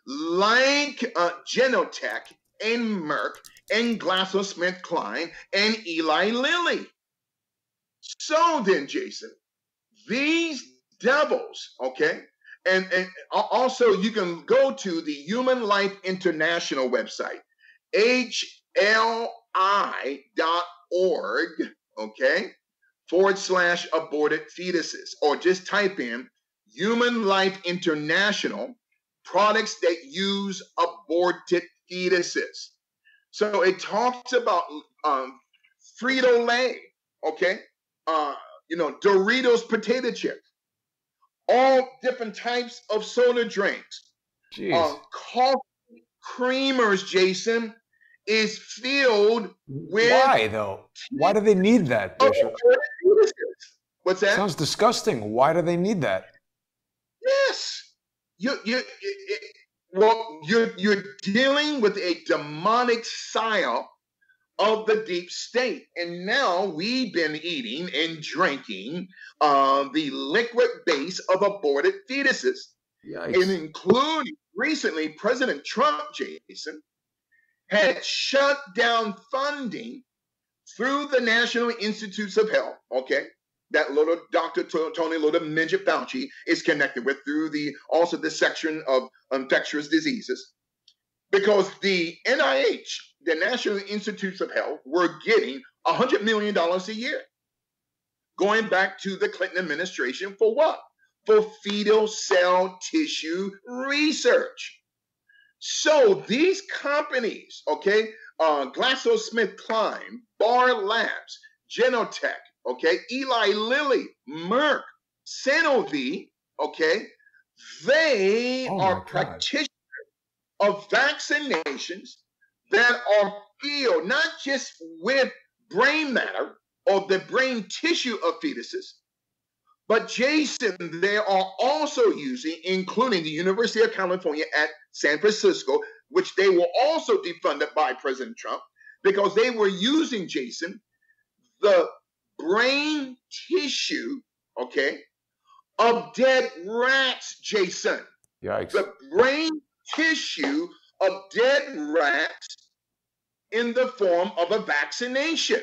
like Genotech and Merck and GlaxoSmithKline and Eli Lilly. So then, Jason, these devils, okay, and also you can go to the Human Life International website, HLI.org, okay, / aborted fetuses, or just type in Human Life International products that use aborted fetuses. So it talks about Frito-Lay, okay, Doritos potato chips, all different types of soda drinks, Jeez. coffee creamers, Jason, is filled with Why, though? Why do they need that, Bishop? What's that? Sounds disgusting. Why do they need that? Yes. You're dealing with a demonic psyop of the deep state. And now we've been eating and drinking the liquid base of aborted fetuses. Yikes. And including recently, President Trump, Jason, had shut down funding through the National Institutes of Health, okay? That little Dr. Tony little midget Fauci is connected with through also the section of infectious diseases. Because the NIH, the National Institutes of Health, were getting $100 million a year. Going back to the Clinton administration for what? For fetal cell tissue research. So these companies, okay, GlaxoSmithKline, Bar Labs, Genotech, okay, Eli Lilly, Merck, Sanofi, okay, they are practitioners of vaccinations that are filled not just with brain matter or the brain tissue of fetuses, but Jason, they are also using, including the University of California at San Francisco, which they were also defunded by President Trump, because they were using, Jason, the brain tissue, okay, of dead rats, Jason. Yikes. The brain tissue of dead rats in the form of a vaccination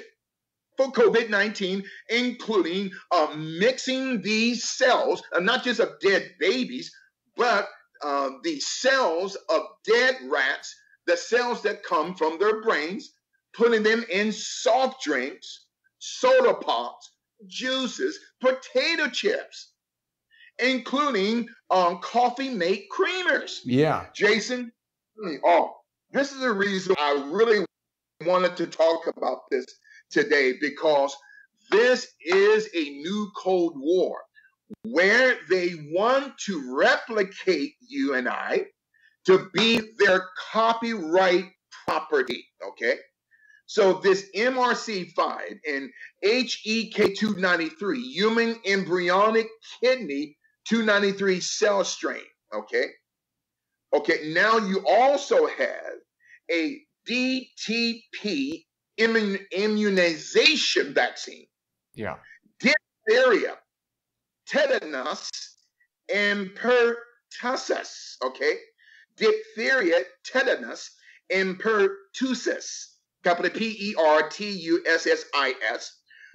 for COVID-19, including mixing these cells, not just of dead babies, but the cells of dead rats, the cells that come from their brains, putting them in soft drinks, soda pops, juices, potato chips, including coffee mate creamers. Yeah. Jason, this is the reason I really wanted to talk about this today, because this is a new Cold War where they want to replicate you and I to be their copyright property, okay? So this MRC5 and HEK293, human embryonic kidney 293 cell strain, okay? Okay, now you also have a DTP immunization vaccine. Yeah. Diphtheria, tetanus, and pertussis, okay? Diphtheria, tetanus, and pertussis, capital PERTUSSIS,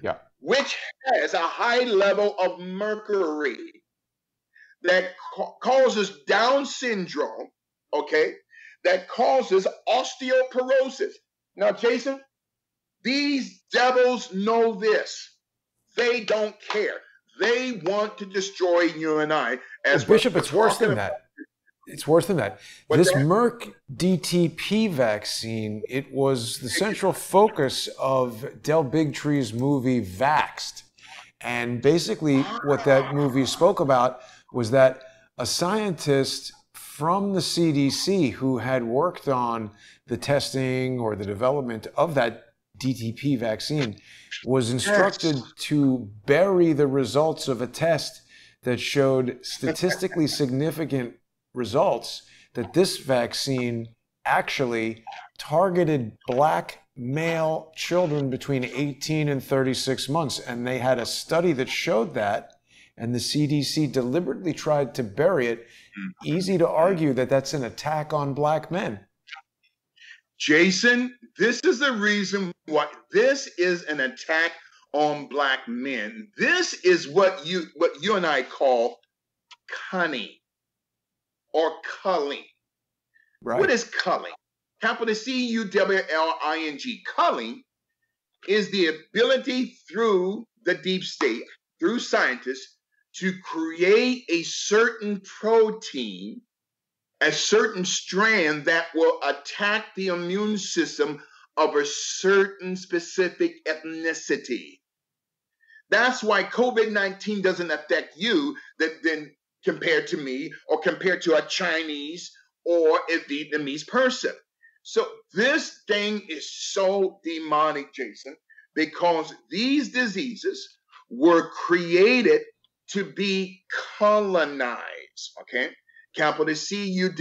Yeah. which has a high level of mercury that causes Down syndrome, okay? That causes osteoporosis. Now, Jason, these devils know this. They don't care. They want to destroy you and I. As Bishop, it's worse than that. It's worse than that. This Merck DTP vaccine, it was the central focus of Del Bigtree's movie Vaxxed. And basically what that movie spoke about was that a scientist from the CDC who had worked on the testing or the development of that DTP vaccine was instructed to bury the results of a test that showed statistically significant results that this vaccine actually targeted Black male children between 18 and 36 months. And they had a study that showed that, and the CDC deliberately tried to bury it. Easy to argue that that's an attack on Black men. Jason, this is the reason why this is an attack on Black men. This is what you and I call cunning or culling. Right. What is culling? Capital CUWLING. Culling is the ability through the deep state, through scientists, to create a certain protein, a certain strand that will attack the immune system of a certain specific ethnicity. That's why COVID-19 doesn't affect you than compared to me or compared to a Chinese or a Vietnamese person. So this thing is so demonic, Jason, because these diseases were created to be colonized, okay? Capital CUWLIN,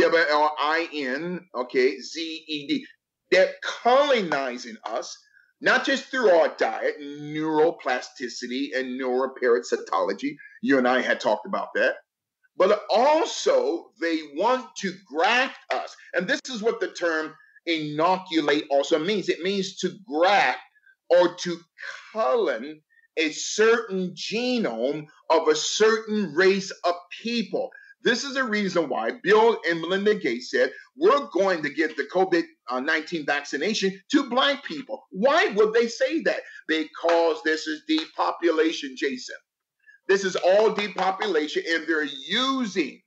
okay, ZED. They're colonizing us, not just through our diet, neuroplasticity and neuroparasitology. You and I had talked about that. But also they want to graft us. And this is what the term inoculate also means. It means to graft or to colon a certain genome of a certain race of people. This is the reason why Bill and Melinda Gates said, we're going to give the COVID-19 vaccination to Black people. Why would they say that? Because this is depopulation, Jason. This is all depopulation, and they're using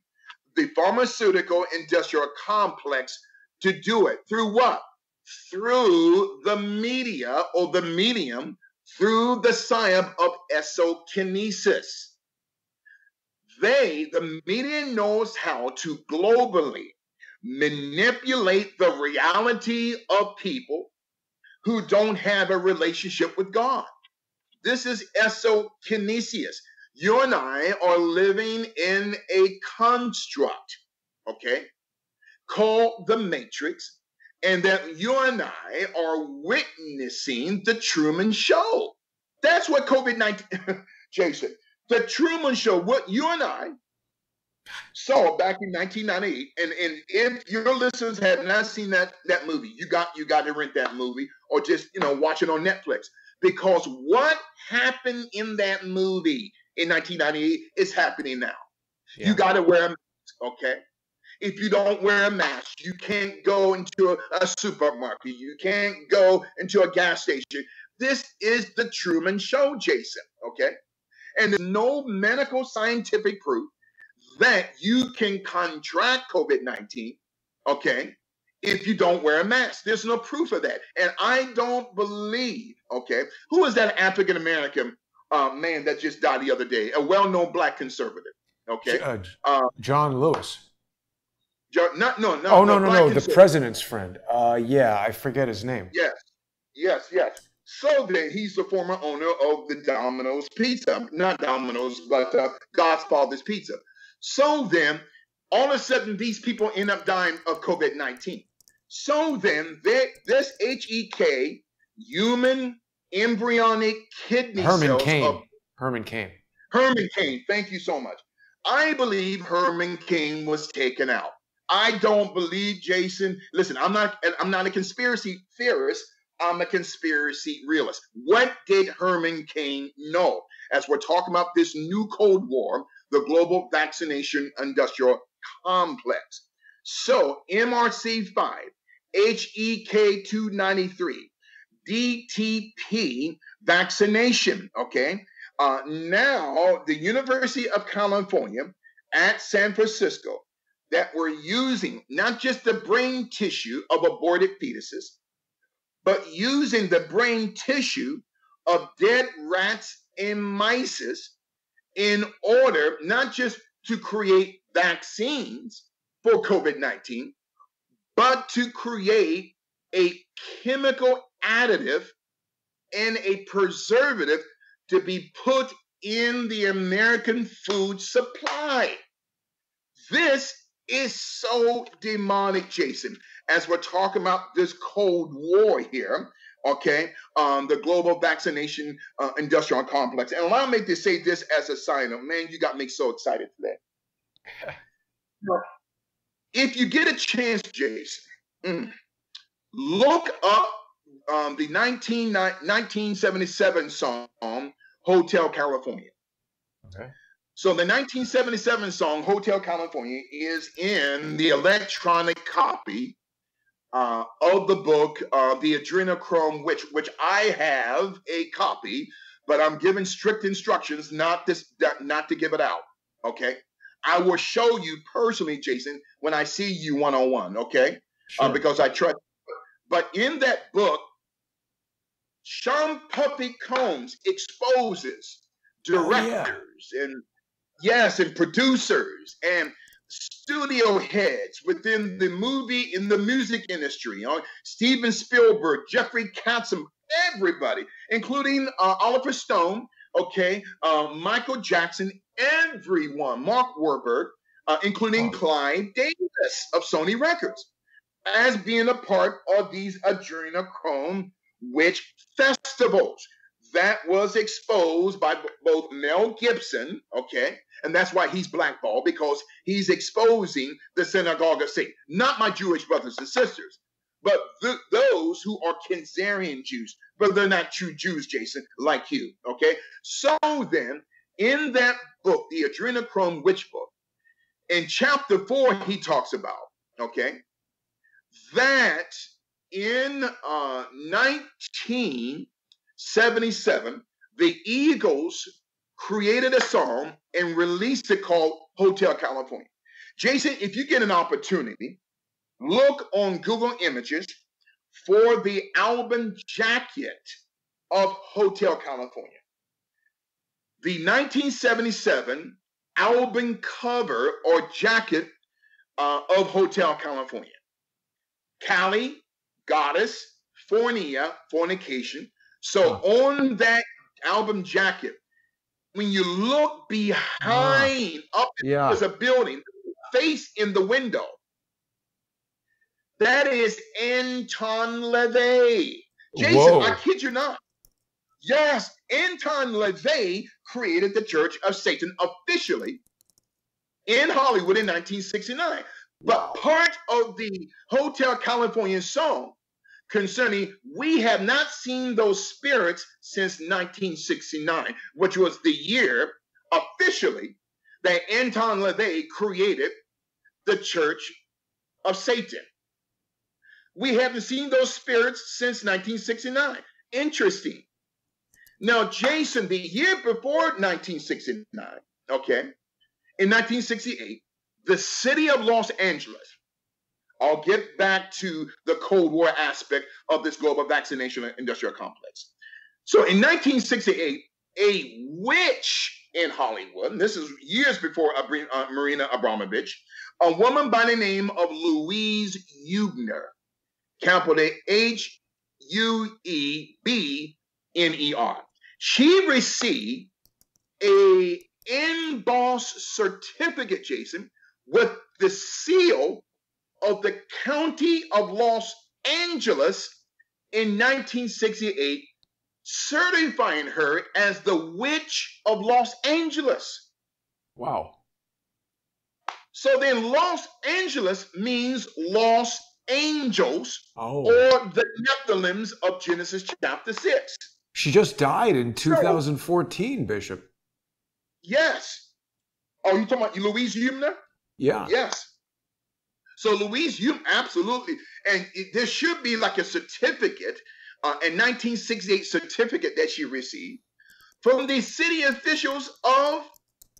the pharmaceutical industrial complex to do it. Through what? Through the media or the medium, through the science of exokinesis. The media knows how to globally manipulate the reality of people who don't have a relationship with God. This is exokinesis. You and I are living in a construct, okay, called the Matrix, and that you and I are witnessing the Truman Show. That's what COVID-19, Jason, the Truman Show, what you and I saw back in 1998, and if your listeners have not seen that movie, you got to rent that movie or just, watch it on Netflix, because what happened in that movie in 1998 is happening now. Yeah. You got to wear a mask, okay? If you don't wear a mask, you can't go into a supermarket. You can't go into a gas station. This is the Truman Show, Jason, okay? And there's no medical scientific proof that you can contract COVID-19, okay, if you don't wear a mask. There's no proof of that. And I don't believe, okay, who was that African-American man that just died the other day? A well-known black conservative, okay? John Lewis. No, The president's friend. Yeah, I forget his name. Yes. So then he's the former owner of the Domino's Pizza. Not Domino's, but God's Father's Pizza. So then, all of a sudden, these people end up dying of COVID-19. So then, this HEK, human embryonic kidney cells. Herman Cain. Herman Cain, thank you so much. I believe Herman Cain was taken out. I don't believe, Jason. Listen, I'm not a conspiracy theorist. I'm a conspiracy realist. What did Herman Cain know? As we're talking about this new Cold War, the global vaccination industrial complex. So MRC5, HEK293, DTP vaccination, okay? Now, the University of California at San Francisco, that we're using not just the brain tissue of aborted fetuses, but using the brain tissue of dead rats and mice in order not just to create vaccines for COVID-19, but to create a chemical additive and a preservative to be put in the American food supply. This is so demonic, Jason, as we're talking about this Cold War here, okay, the global vaccination industrial complex. And allow me to say this as a side note. Man, you got me so excited today. If you get a chance, Jason, look up the 1977 song, Hotel California. Okay. So the 1977 song, Hotel California, is in the electronic copy of the book, The Adrenochrome Witch, which I have a copy, but I'm given strict instructions not to give it out, okay? I will show you personally, Jason, when I see you one-on-one, okay? Sure. Because I trust. But in that book, Sean Puffy Combs exposes directors and producers and studio heads within the movie, in the music industry. Steven Spielberg, Jeffrey Katzenberg, everybody, including Oliver Stone, okay, Michael Jackson, everyone, Mark Wahlberg, including Clive Davis of Sony Records, as being a part of these adrenochrome witch festivals. That was exposed by both Mel Gibson, okay, and that's why he's blackballed, because he's exposing the synagogue of Satan. Not my Jewish brothers and sisters, but those who are Khazarian Jews, but they're not true Jews, Jason, like you, okay? So then, in that book, the Adrenochrome Witch book, in chapter 4, he talks about, okay, that in 1977, the Eagles created a song and released it called Hotel California. Jason, if you get an opportunity, look on Google Images for the album jacket of Hotel California. The 1977 album cover or jacket of Hotel California. Cali, goddess, fornia, fornication. So on that album jacket, when you look behind, there's a building, face in the window. That is Anton LaVey. Jason, whoa. I kid you not. Yes, Anton LaVey created the Church of Satan officially in Hollywood in 1969. But part of the Hotel California song concerning, we have not seen those spirits since 1969, which was the year officially that Anton LaVey created the Church of Satan. We haven't seen those spirits since 1969. Interesting. Now, Jason, the year before 1969, okay, in 1968, the city of Los Angeles, I'll get back to the Cold War aspect of this global vaccination industrial complex. So in 1968, a witch in Hollywood, and this is years before Marina Abramovich, a woman by the name of Louise Huebner, capital Huebner. She received a embossed certificate, Jason, with the seal of the County of Los Angeles in 1968, certifying her as the Witch of Los Angeles. Wow. So then Los Angeles means lost angels, or the Nephilims of Genesis chapter 6. She just died in 2014, Bishop. Yes. Oh, you talking about Louise Huebner? Yeah. Yes. So Louise Huebner, absolutely. And there should be like a certificate, a 1968 certificate that she received from the city officials of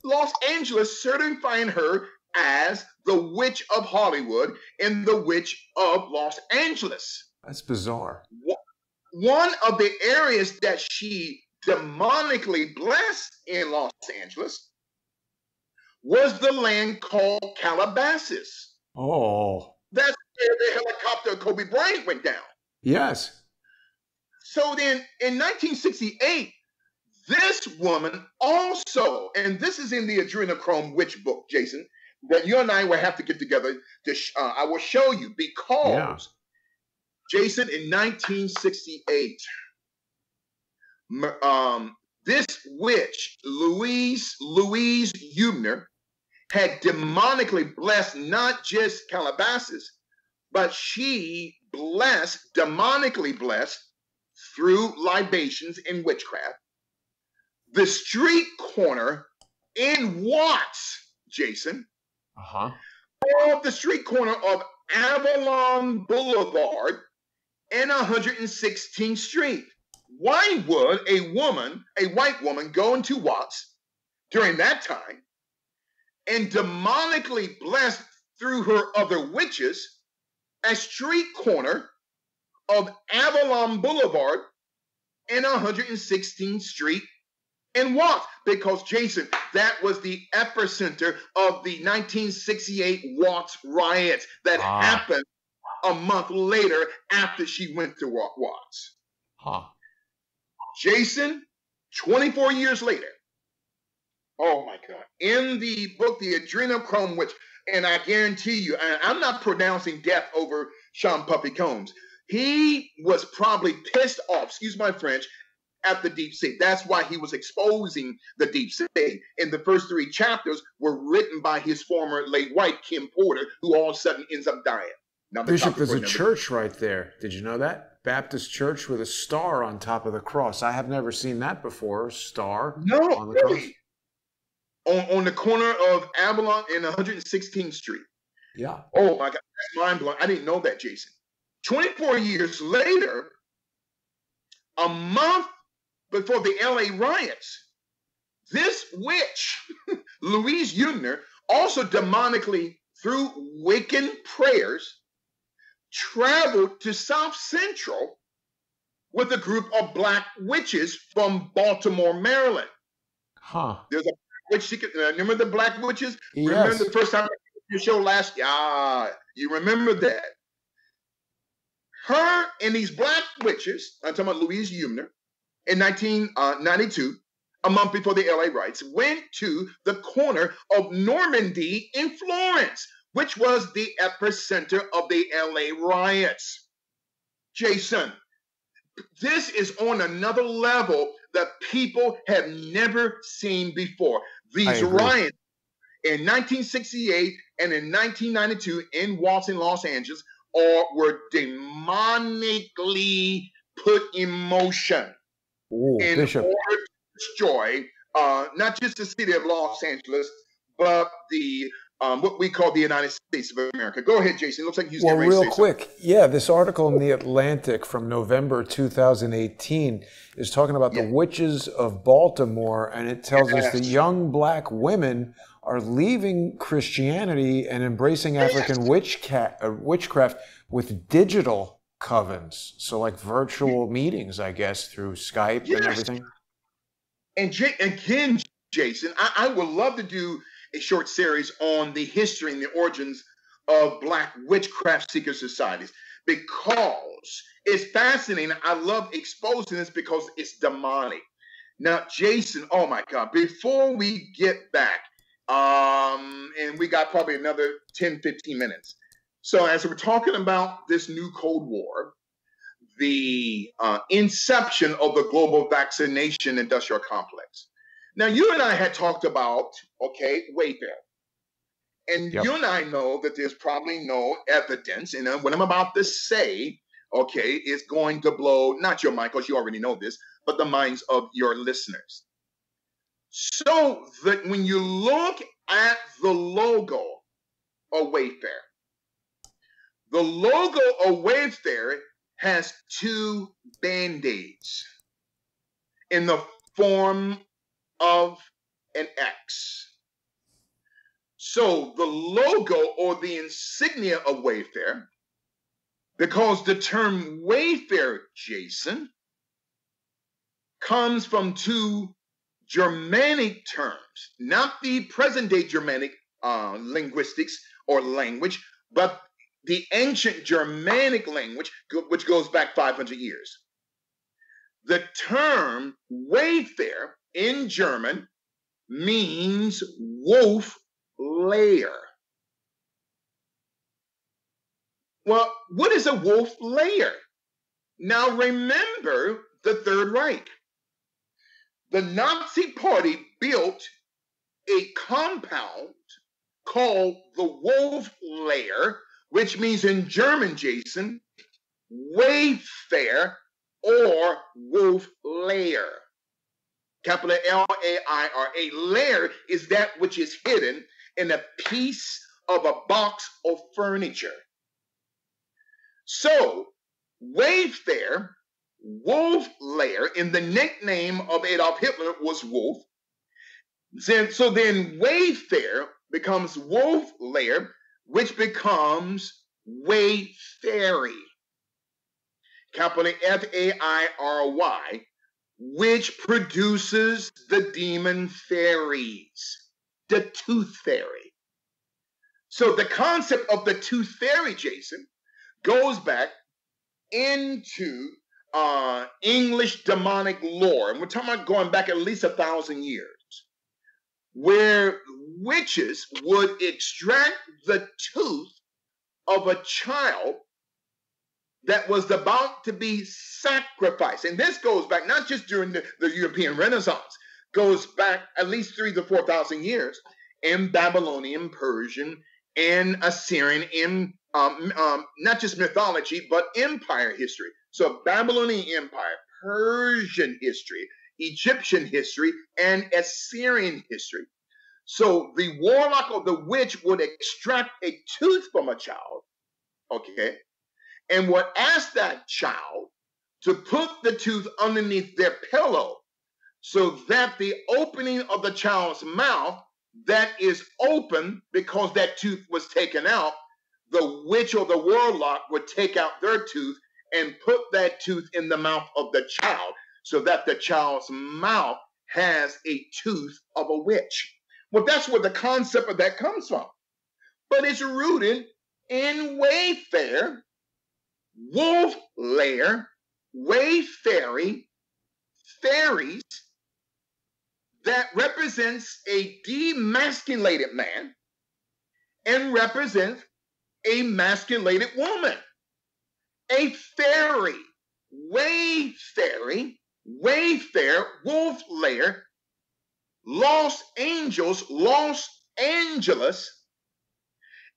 Los Angeles, certifying her as the Witch of Hollywood and the Witch of Los Angeles. That's bizarre. One of the areas that she demonically blessed in Los Angeles was the land called Calabasas. Oh. That's where the helicopter of Kobe Bryant went down. Yes. So then in 1968, this woman also, and this is in the Adrenochrome Witch book, Jason, that you and I will have to get together. I will show you because, Jason, in 1968, this witch, Louise Huebner, had demonically blessed not just Calabasas, but she demonically blessed through libations and witchcraft, the street corner in Watts, Jason, of the street corner of Avalon Boulevard and 116th Street. Why would a white woman, go into Watts during that time and demonically bless through her other witches a street corner of Avalon Boulevard and 116th Street in Watts? Because, Jason, that was the epicenter of the 1968 Watts riots that happened a month later after she went to Watts. Jason, 24 years later, oh my God, in the book, The Adrenochrome Witch, and I guarantee you, and I'm not pronouncing death over Sean Puffy Combs. He was probably pissed off, excuse my French, at the deep state. That's why he was exposing the deep state. And the first 3 chapters were written by his former late wife, Kim Porter, who all of a sudden ends up dying. Now, Bishop, there's a church right there. Did you know that? Baptist church with a star on top of the cross. I have never seen that before. A star on the really? cross. On the corner of Avalon and 116th Street. Yeah. Oh my God, that's mind blowing. I didn't know that, Jason. 24 years later, a month before the LA riots, this witch, Louise Huebner, also demonically, through Wiccan prayers, traveled to South Central with a group of black witches from Baltimore, Maryland. There's a witch. Remember the black witches? Yes. Remember the first time I did your show last year? You remember that? Her and these black witches, I'm talking about Louise Huebner, in 1992, a month before the LA riots, went to the corner of Normandy in Florence, which was the epicenter of the LA riots. Jason, this is on another level that people have never seen before. These riots in 1968 and in 1992 in Watts in Los Angeles were demonically put in motion in Bishop. order to destroy not just the city of Los Angeles, but the what we call the United States of America. Go ahead, Jason. It looks like you're Well, getting ready to real say something. quick, yeah, this article in The Atlantic from November 2018 is talking about the Yeah. witches of Baltimore, and it tells us that Yes. young black women are leaving Christianity and embracing African witchcraft with digital covens. So, like virtual meetings, I guess, through Skype and Yes. everything. And again, Jason, I would love to do a short series on the history and the origins of Black witchcraft seeker societies because it's fascinating. I love exposing this because it's demonic. Now, Jason, oh my God, before we get back, and we got probably another 10, 15 minutes. So as we're talking about this new Cold War, the inception of the global vaccination industrial complex. Now, you and I had talked about, okay, Wayfair. And Yep. you and I know that there's probably no evidence, and what I'm about to say, okay, is going to blow, not your mind, because you already know this, but the minds of your listeners. So that when you look at the logo of Wayfair, the logo of Wayfair has two band-aids in the form of an X. So the logo or the insignia of Wayfair, because the term Wayfair, Jason, comes from two Germanic terms, not the present-day Germanic linguistics or language, but the ancient Germanic language, which goes back 500 years. The term Wayfair in German means wolf lair. Well, what is a wolf lair? Now remember the Third Reich. The Nazi Party built a compound called the Wolf Lair, which means in German, Jason, Wayfair or Wolf Lair. Capital L-A-I-R. A lair is that which is hidden in a piece of a box of furniture. So, Wayfair, Wolf Lair, in the nickname of Adolf Hitler was Wolf. So then Wayfair becomes Wolf Lair, which becomes Wayfairy. Capital F-A-I-R-Y, which produces the demon fairies, the tooth fairy. So the concept of the tooth fairy, Jason, goes back into English demonic lore. And we're talking about going back at least 1,000 years, where witches would extract the tooth of a child that was about to be sacrificed. And this goes back not just during the European Renaissance, goes back at least 3,000 to 4,000 years in Babylonian, Persian, and Assyrian, in not just mythology, but empire history. So Babylonian Empire, Persian history, Egyptian history, and Assyrian history. So the warlock or the witch would extract a tooth from a child, okay, and would ask that child to put the tooth underneath their pillow so that the opening of the child's mouth that is open because that tooth was taken out, the witch or the warlock would take out their tooth and put that tooth in the mouth of the child so that the child's mouth has a tooth of a witch. Well, that's where the concept of that comes from. But it's rooted in Wayfair, Wolf Lair, Wayfairy, fairies that represents a demasculated man and represents a masculated woman. A fairy, Wayfairy, Wayfair, Wolf Lair, Los Angeles, Los Angeles,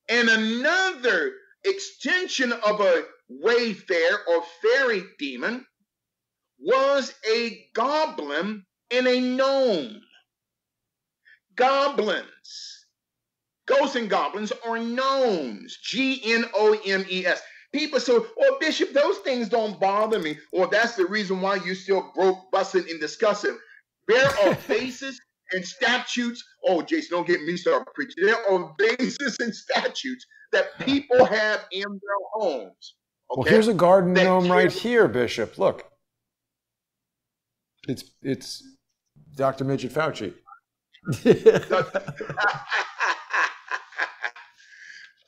and another extension of a Wayfair or fairy demon was a goblin and a gnome. Goblins Ghosts and goblins are knowns. Gnomes. People say, well, Bishop, those things don't bother me. Or that's the reason why you still broke, busting, and discussing. There are bases and statutes. Oh, Jason, don't get me started preaching. There are bases and statutes that people have in their homes. Okay? Well, here's a garden gnome right here, Bishop. Look. It's Dr. Midget Fauci.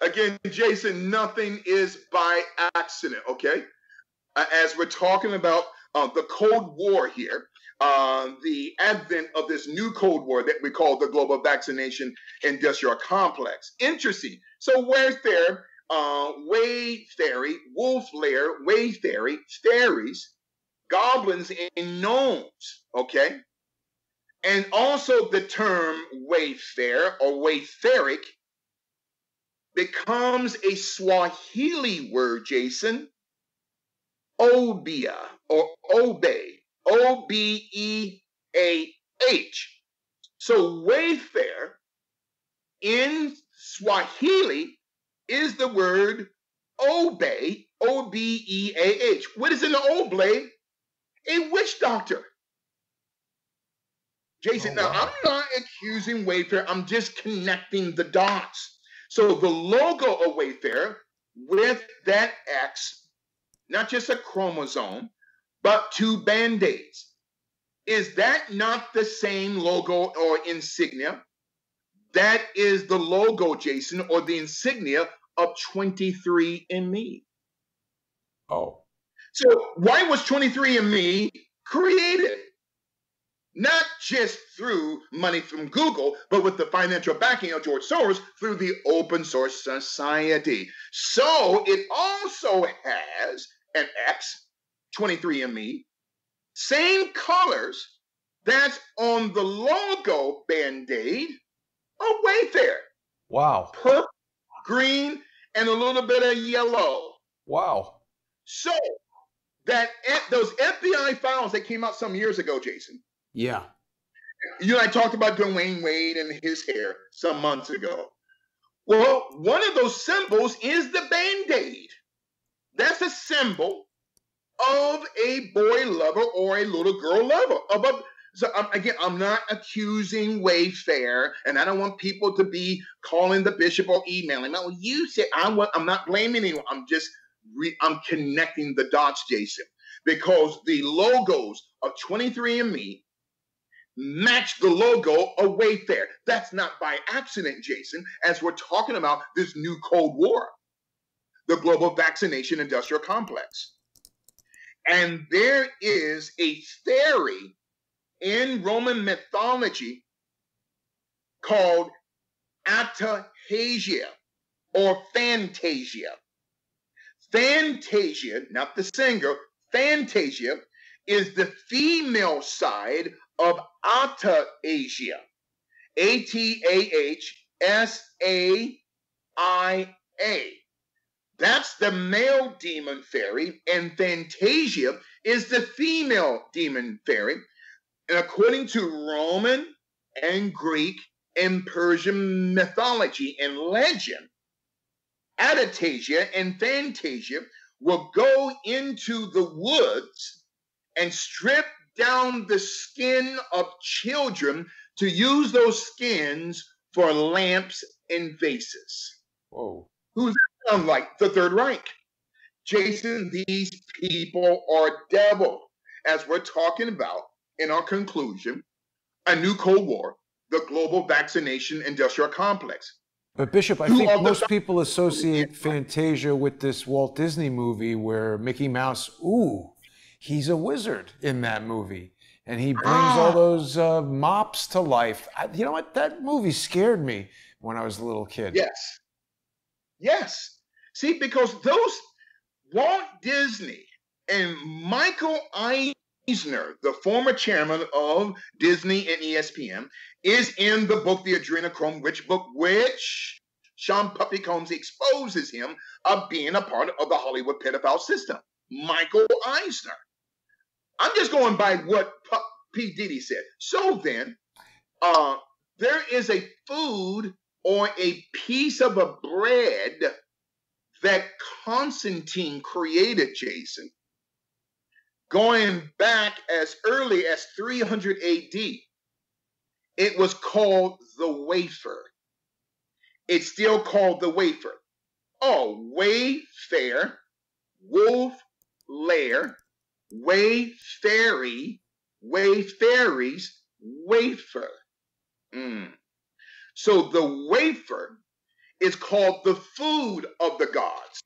Again, Jason, nothing is by accident, okay? As we're talking about the Cold War here, the advent of this new Cold War that we call the global vaccination industrial complex. Interesting. So Wayfair, Wayfairy, Wolf Lair, Wayfairy, fairies, goblins, and gnomes, okay? And also the term Wayfair or Wayfaric becomes a Swahili word, Jason. Obia or Obey. O-B-E-A-H. So Wayfair in Swahili is the word obey, O-B-E-A-H. What is an obey? A witch doctor. Jason, now I'm not accusing Wayfair. I'm just connecting the dots. So the logo of Wayfair with that X, not just a chromosome, but two Band-Aids. Is that not the same logo or insignia? That is the logo, Jason, or the insignia of 23andMe. Oh. So why was 23andMe created? Not just through money from Google, but with the financial backing of George Soros through the Open Source Society. So it also has an X, 23andMe, same colors that's on the logo Band-Aid of Wayfair. Wow. Purple, green, and a little bit of yellow. Wow. So that those FBI files that came out some years ago, Jason. Yeah. You and I talked about Dwayne Wade and his hair some months ago. Well, one of those symbols is the Band-Aid. That's a symbol of a boy lover or a little girl lover. Again, I'm not accusing Wayfair, and I don't want people to be calling the bishop or emailing. Well, you said I'm not blaming anyone. I'm connecting the dots, Jason, because the logos of 23andMe match the logo of Wayfair. That's not by accident, Jason, as we're talking about this new Cold War, the global vaccination industrial complex. And there is a theory in Roman mythology called atahasia or phantasia. Phantasia, not the singer, phantasia is the female side of atahasia. A-T-A-H-S-A-I-A. That's the male demon fairy, and Fantasia is the female demon fairy. And according to Roman and Greek and Persian mythology and legend, Atahasia and Fantasia will go into the woods and strip down the skin of children to use those skins for lamps and vases. Whoa. Who's that sound like? The Third Reich. Jason, these people are devil. As we're talking about in our conclusion, a new Cold War, the global vaccination industrial complex. But Bishop, I think most people associate Fantasia with this Walt Disney movie where Mickey Mouse, he's a wizard in that movie. And he brings all those mops to life. You know what? That movie scared me when I was a little kid. Yes. Yes. See, because those Walt Disney and Michael Eisner, the former chairman of Disney and ESPN, is in the book, The Adrenochrome Witch Book, which Sean Puffy Combs exposes him of being a part of the Hollywood pedophile system. Michael Eisner. I'm just going by what P. Diddy said. So then, there is a food or a piece of a bread that Constantine created, Jason, going back as early as 300 AD. It was called the wafer. It's still called the wafer. Oh, wayfare, wolf, lair, wayfairy, wayfairies, wafer. So the wafer is called the food of the gods.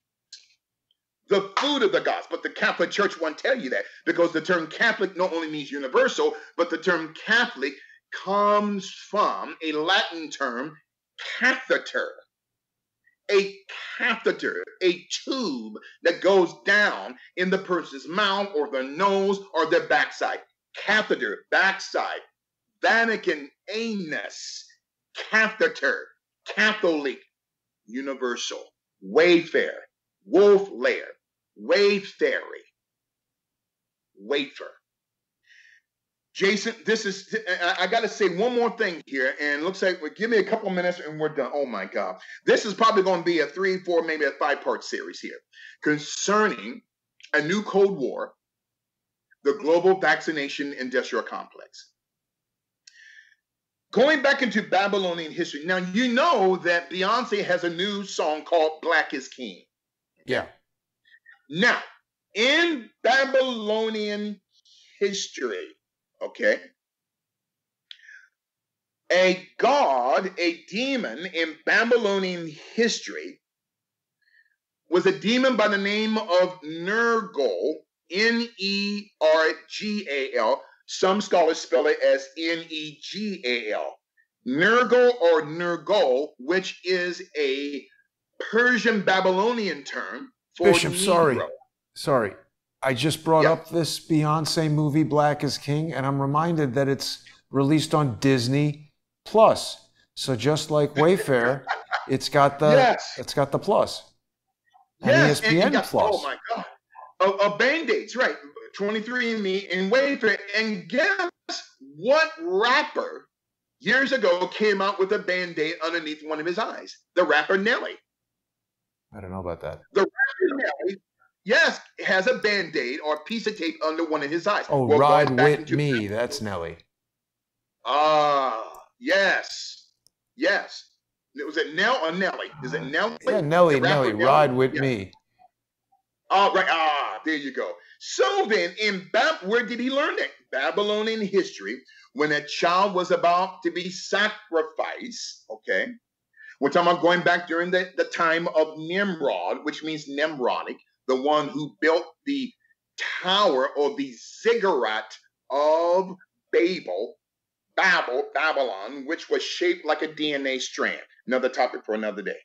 The food of the gods. But the Catholic Church won't tell you that, because the term Catholic not only means universal, but the term Catholic comes from a Latin term, catheter. A catheter, a tube that goes down in the person's mouth or the nose or their backside. Catheter, backside. Vatican, anus. Catheter, Catholic, universal. Wayfare, wolf lair, wayfairy, wafer. Jason, I got to say one more thing here, and it looks like, give me a couple minutes and we're done. Oh my God. This is probably going to be a 3, 4, maybe a 5-part series here concerning a new Cold War, the global vaccination industrial complex. Going back into Babylonian history. Now, you know that Beyonce has a new song called Black is King. Yeah. Now, in Babylonian history, okay, a god, a demon in Babylonian history was a demon by the name of Nergal, Nergal. Some scholars spell it as Negal. Nergal or Nergal, which is a Persian Babylonian term for Bishop, Negro. Sorry. I just brought up this Beyonce movie, Black is King, and I'm reminded that it's released on Disney Plus. So just like Wayfair, it's got the plus. And ESPN Plus. Oh my God. A Band-Aids, right. 23andMe and Wayfair. And guess what rapper years ago came out with a Band-Aid underneath one of his eyes? The rapper Nelly. I don't know about that. The rapper Nelly, yes, has a Band-Aid or a piece of tape under one of his eyes. Oh, well, Ride With Me. That's Nelly. Yes. Yes. Was it Nell or Nelly? Is it Nelly? Yeah, Nelly. Ride With Me. Oh, right. There you go. So then, where did he learn it? Babylonian history, when a child was about to be sacrificed, okay? We're talking about going back during the time of Nimrod, which means Nimrodic, the one who built the tower or the ziggurat of Babylon, which was shaped like a DNA strand. Another topic for another day.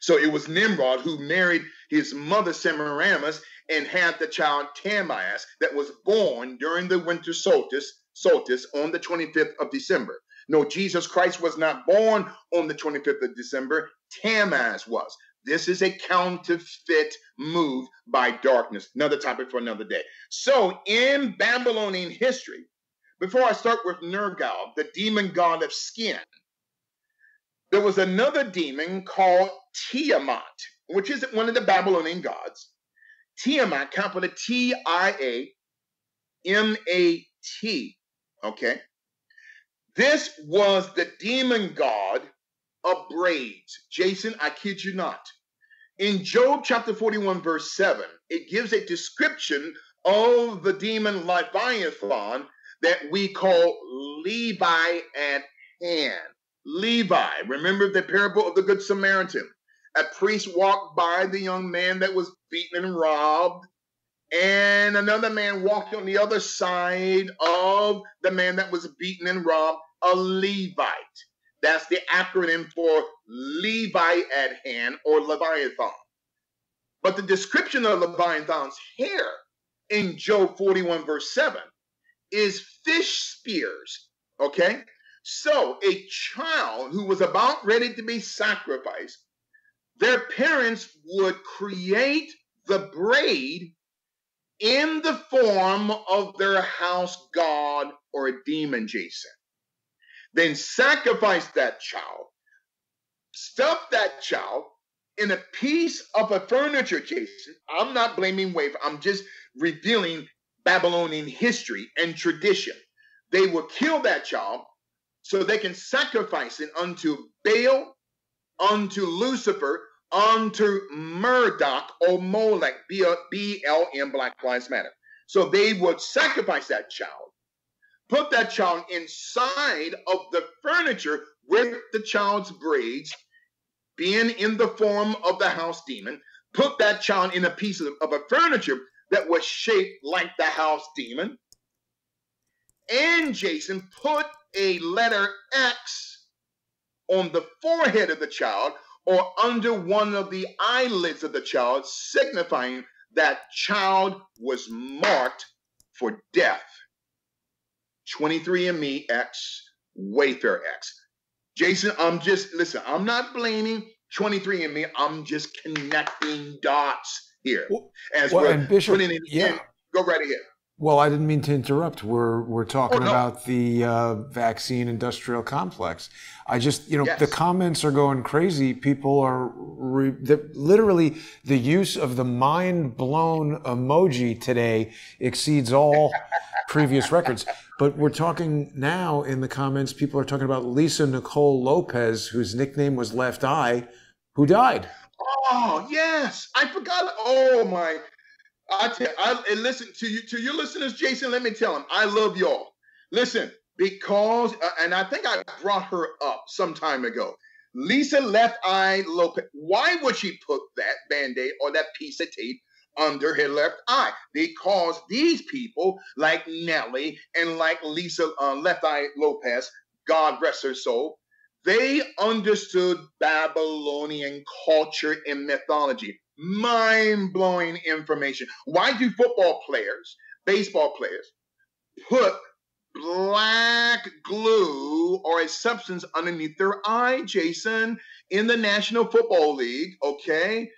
So it was Nimrod who married his mother Semiramis and had the child Tammuz that was born during the winter solstice on the 25th of December. No, Jesus Christ was not born on the 25th of December. Tammuz was. This is a counterfeit move by darkness. Another topic for another day. So in Babylonian history, before I start with Nergal, the demon god of skin, there was another demon called Tiamat, which is one of the Babylonian gods. Tiamat, capital Tiamat, okay? This was the demon god of braids. Jason, I kid you not. In Job chapter 41, verse 7, it gives a description of the demon Leviathan that we call Levi at hand. Levi, remember the parable of the Good Samaritan. A priest walked by the young man that was beaten and robbed, and another man walked on the other side of the man that was beaten and robbed, a Levite. That's the acronym for Levi at hand or Leviathan. But the description of Leviathan's hair in Job 41 verse 7 is fish spears, okay? So a child who was about ready to be sacrificed, their parents would create the braid in the form of their house god or a demon, Jason. Then sacrifice that child. stuffed that child in a piece of a furniture, Jason. I'm not blaming Wafer. I'm just revealing Babylonian history and tradition. They will kill that child so they can sacrifice it unto Baal, unto Lucifer, unto Murdoch or Molech, BLM, Black Lives Matter. So they would sacrifice that child, put that child inside of the furniture with the child's braids, being in the form of the house demon, put that child in a piece of a furniture that was shaped like the house demon, and Jason put a letter X on the forehead of the child or under one of the eyelids of the child, signifying that child was marked for death. 23andMe X, Wayfair X. Jason, listen, I'm not blaming 23andMe. I'm just connecting dots here. And Bishop, putting it in. Go right ahead. Well, I didn't mean to interrupt. We're talking about the vaccine industrial complex. I just, the comments are going crazy. People are literally, the use of the mind blown emoji today exceeds all previous records. But we're talking now in the comments, people are talking about Lisa Nicole Lopez, whose nickname was Left Eye, who died. Oh, yes. I forgot. Oh, my. And listen to your listeners, Jason, let me tell them, I love y'all. Listen, because, and I think I brought her up some time ago, Lisa Left Eye Lopez, why would she put that Band-Aid or that piece of tape under her left eye? Because these people, like Nellie and like Lisa Left Eye Lopez, God rest her soul, they understood Babylonian culture and mythology. Mind-blowing information. Why do football players, baseball players, put black glue or a substance underneath their eye, Jason, in the National Football League, okay?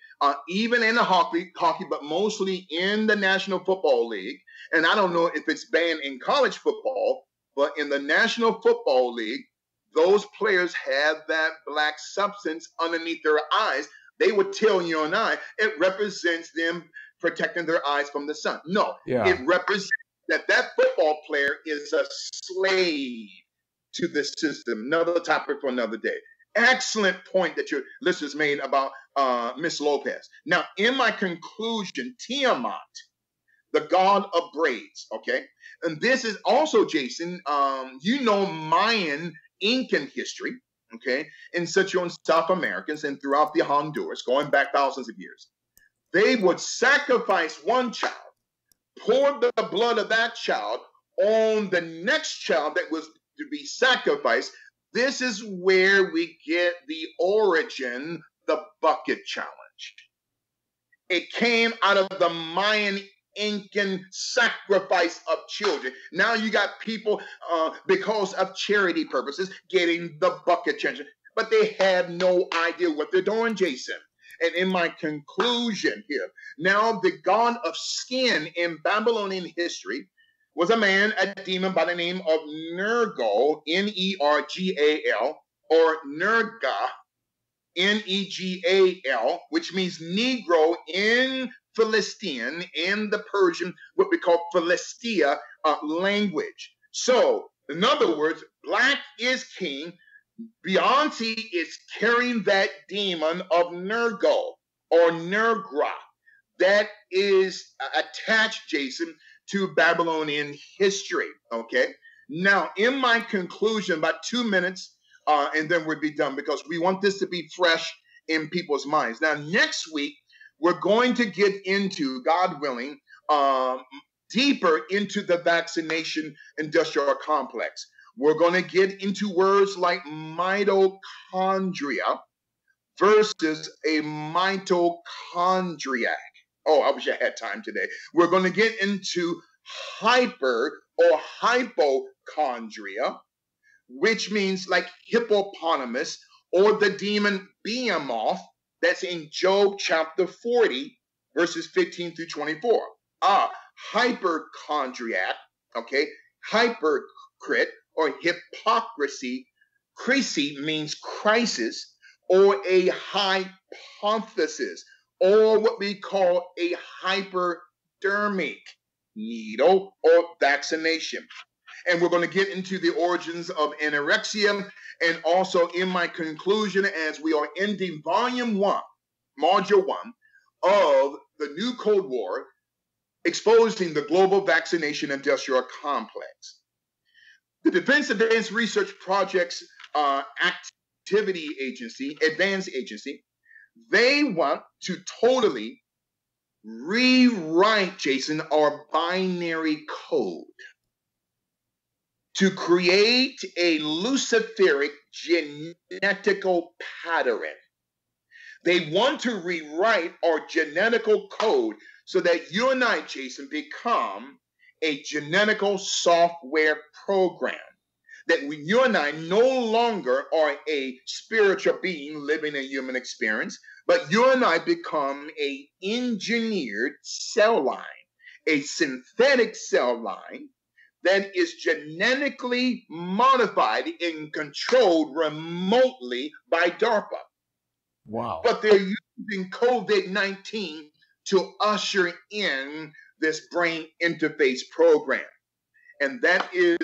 Even in the hockey, but mostly in the National Football League. And I don't know if it's banned in college football, but in the National Football League, those players have that black substance underneath their eyes. They would tell you and I, it represents them protecting their eyes from the sun. No, it represents that football player is a slave to the system. Another topic for another day. Excellent point that your listeners made about Miss Lopez. Now, in my conclusion, Tiamat, the god of braids, okay? And this is also, Jason, Mayan Incan history, okay, in Central and South Americans and throughout the Honduras, going back thousands of years. They would sacrifice one child, pour the blood of that child on the next child that was to be sacrificed. This is where we get the origin, the bucket challenge. It came out of the Mayan Incan sacrifice of children. Now you got people, because of charity purposes, getting the bucket challenge, but they have no idea what they're doing, Jason. And in my conclusion here, now the god of skin in Babylonian history was a man, a demon by the name of Nergal, Nergal, or Nerga, Negal, which means Negro in Philistine, in the Persian, what we call Philistia language. So, in other words, black is king. Beyonce is carrying that demon of Nergal or Nergra that is attached, Jason, to Babylonian history. Okay. Now, in my conclusion, about 2 minutes, and then we'll be done because we want this to be fresh in people's minds. Now, next week, we're going to get into, God willing, deeper into the vaccination industrial complex. We're going to get into words like mitochondria versus a mitochondriac. Oh, I wish I had time today. We're going to get into hyper or hypochondria, which means like hippopotamus or the demon Behemoth that's in Job chapter 40, verses 15 through 24. Hyperchondriac, okay, hypercrit or hypocrisy. Crisi means crisis or a hypothesis, or what we call a hypodermic needle or vaccination. And we're going to get into the origins of anorexia, and also in my conclusion, as we are ending volume 1, module 1 of the New Cold War, exposing the global vaccination industrial complex. The Defense Advanced Research Projects Activity Agency, Advanced Agency, they want to totally rewrite, Jason, our binary code to create a luciferic genetical pattern. They want to rewrite our genetical code so that you and I, Jason, become a genetical software program. That you and I no longer are a spiritual being living a human experience, but you and I become a engineered cell line, a synthetic cell line that is genetically modified and controlled remotely by DARPA. Wow. But they're using COVID-19 to usher in this brain interface program. And that is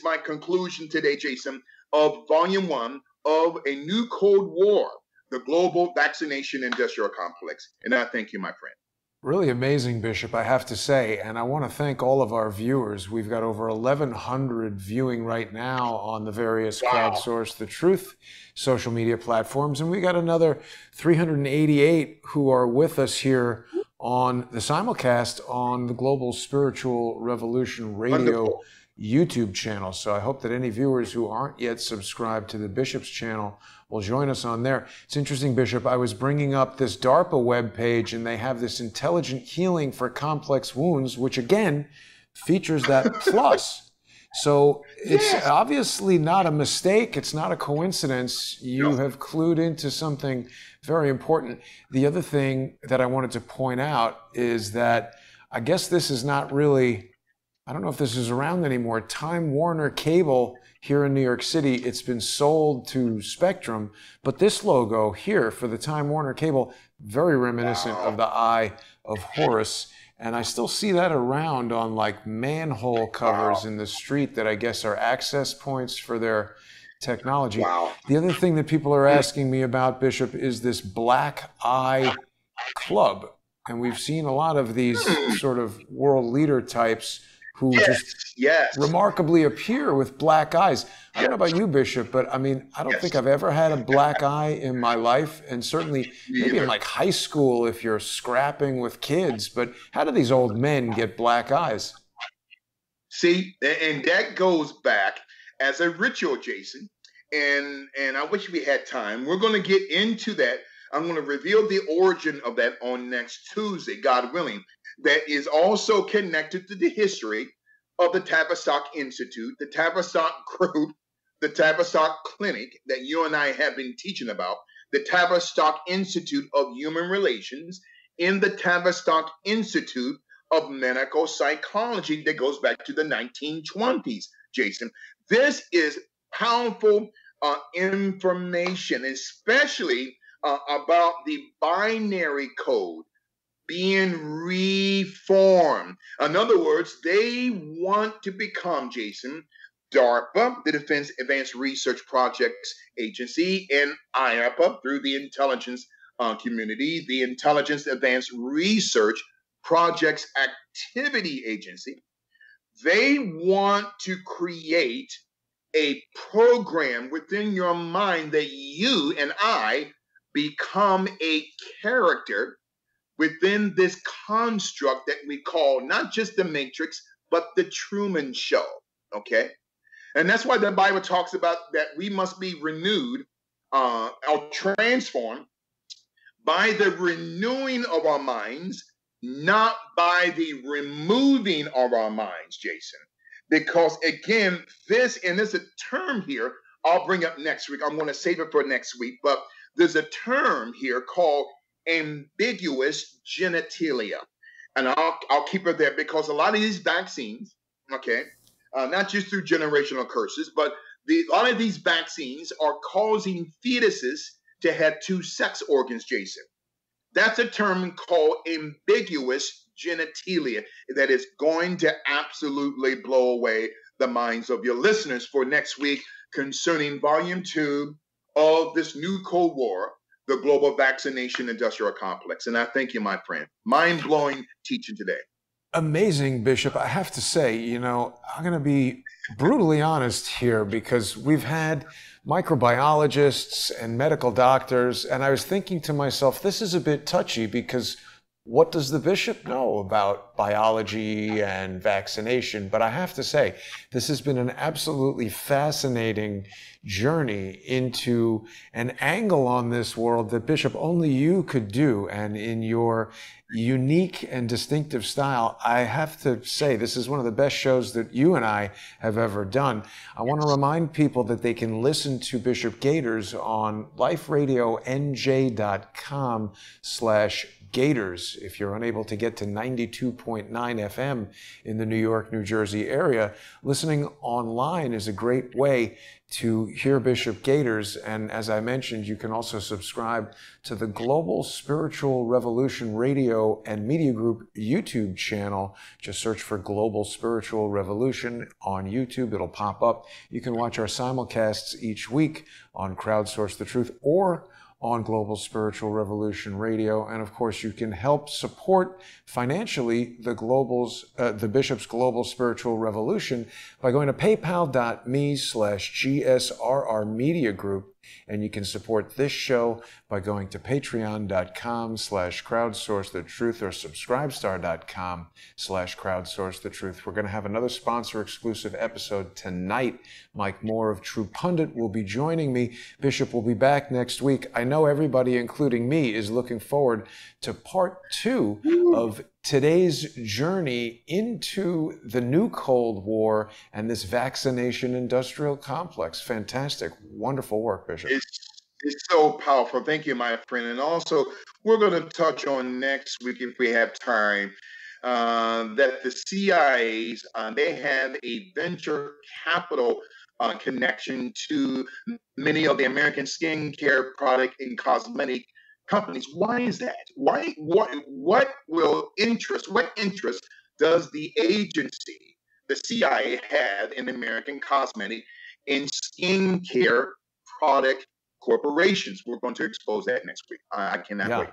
my conclusion today, Jason, of volume 1 of A New Cold War, the Global Vaccination Industrial Complex. And I thank you, my friend. Really amazing, Bishop, I have to say. And I want to thank all of our viewers. We've got over 1,100 viewing right now on the various Crowdsource, The Truth social media platforms. And we got another 388 who are with us here on the simulcast on the Global Spiritual Revolution Radio Wonderful. YouTube channel. So I hope that any viewers who aren't yet subscribed to the Bishop's channel will join us on there. It's interesting, Bishop, I was bringing up this DARPA webpage, and they have this intelligent healing for complex wounds, which again features that plus. So it's obviously not a mistake. It's not a coincidence. You have clued into something very important. The other thing that I wanted to point out is that I guess this is not really, I don't know if this is around anymore, Time Warner Cable here in New York City. It's been sold to Spectrum, but this logo here for the Time Warner Cable, very reminiscent of the Eye of Horus. And I still see that around on like manhole covers in the street that I guess are access points for their technology. The other thing that people are asking me about, Bishop, is this Black Eye Club. And we've seen a lot of these sort of world leader types who just remarkably appear with black eyes. I don't know about you, Bishop, but I mean, I don't think I've ever had a black eye in my life, and certainly maybe in like high school if you're scrapping with kids, but how do these old men get black eyes? See, and that goes back as a ritual, Jason, and I wish we had time. We're going to get into that. I'm going to reveal the origin of that on next Tuesday, God willing. That is also connected to the history of the Tavistock Institute, the Tavistock Group, the Tavistock Clinic that you and I have been teaching about, the Tavistock Institute of Human Relations, in the Tavistock Institute of Medical Psychology that goes back to the 1920s, Jason. This is powerful information, especially about the binary code being reformed. In other words, they want to become, Jason, DARPA, the Defense Advanced Research Projects Agency, and IAPA through the intelligence community, the Intelligence Advanced Research Projects Activity Agency. They want to create a program within your mind that you and I become a character within this construct that we call not just the Matrix, but the Truman Show, okay? And that's why the Bible talks about that we must be renewed or transformed by the renewing of our minds, not by the removing of our minds, Jason. Because again, this, and there's a term here I'll bring up next week. I'm going to save it for next week, but there's a term here called ambiguous genitalia. And I'll keep it there because a lot of these vaccines, okay, not just through generational curses, but a lot of these vaccines are causing fetuses to have two sex organs, Jason. That's a term called ambiguous genitalia that is going to absolutely blow away the minds of your listeners for next week concerning Volume 2 of this new Cold War, the global vaccination industrial complex. And I thank you, my friend. Mind-blowing teaching today. Amazing, Bishop. I have to say, you know, I'm going to be brutally honest here because we've had microbiologists and medical doctors, and I was thinking to myself, this is a bit touchy because what does the bishop know about biology and vaccination? But I have to say, this has been an absolutely fascinating journey into an angle on this world that, Bishop, only you could do. And in your unique and distinctive style, I have to say, this is one of the best shows that you and I have ever done. I want to remind people that they can listen to Bishop Gaiters on liferadionj.com/Gaiters. If you're unable to get to 92.9 FM in the New York, New Jersey area, listening online is a great way to hear Bishop Gaiters. And as I mentioned, you can also subscribe to the Global Spiritual Revolution Radio and Media Group YouTube channel. Just search for Global Spiritual Revolution on YouTube. It'll pop up. You can watch our simulcasts each week on Crowdsource the Truth or on Global Spiritual Revolution Radio. And of course, you can help support financially the Bishop's Global Spiritual Revolution by going to paypal.me/GSRR Media Group. And you can support this show by going to patreon.com/crowdsourcethetruth or subscribestar.com/crowdsourcethetruth. We're going to have another sponsor exclusive episode tonight. Mike Moore of True Pundit will be joining me. Bishop will be back next week. I know everybody, including me, is looking forward to part 2 of today's journey into the new Cold War and this vaccination industrial complex. Fantastic. Wonderful work, Bishop. It's so powerful. Thank you, my friend. And also, we're going to touch on next week, if we have time, that the CIAs, they have a venture capital connection to many of the American skincare product and cosmetic companies. Why is that? What interest does the agency, the CIA, have in American cosmetic and skincare product corporations? We're going to expose that next week. I cannot wait.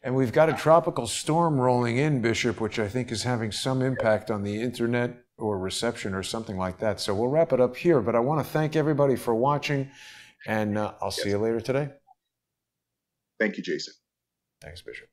And we've got a tropical storm rolling in, Bishop, which I think is having some impact on the internet or reception or something like that. So we'll wrap it up here, but I want to thank everybody for watching, and I'll see you later today. Thank you, Jason. Thanks, Bishop.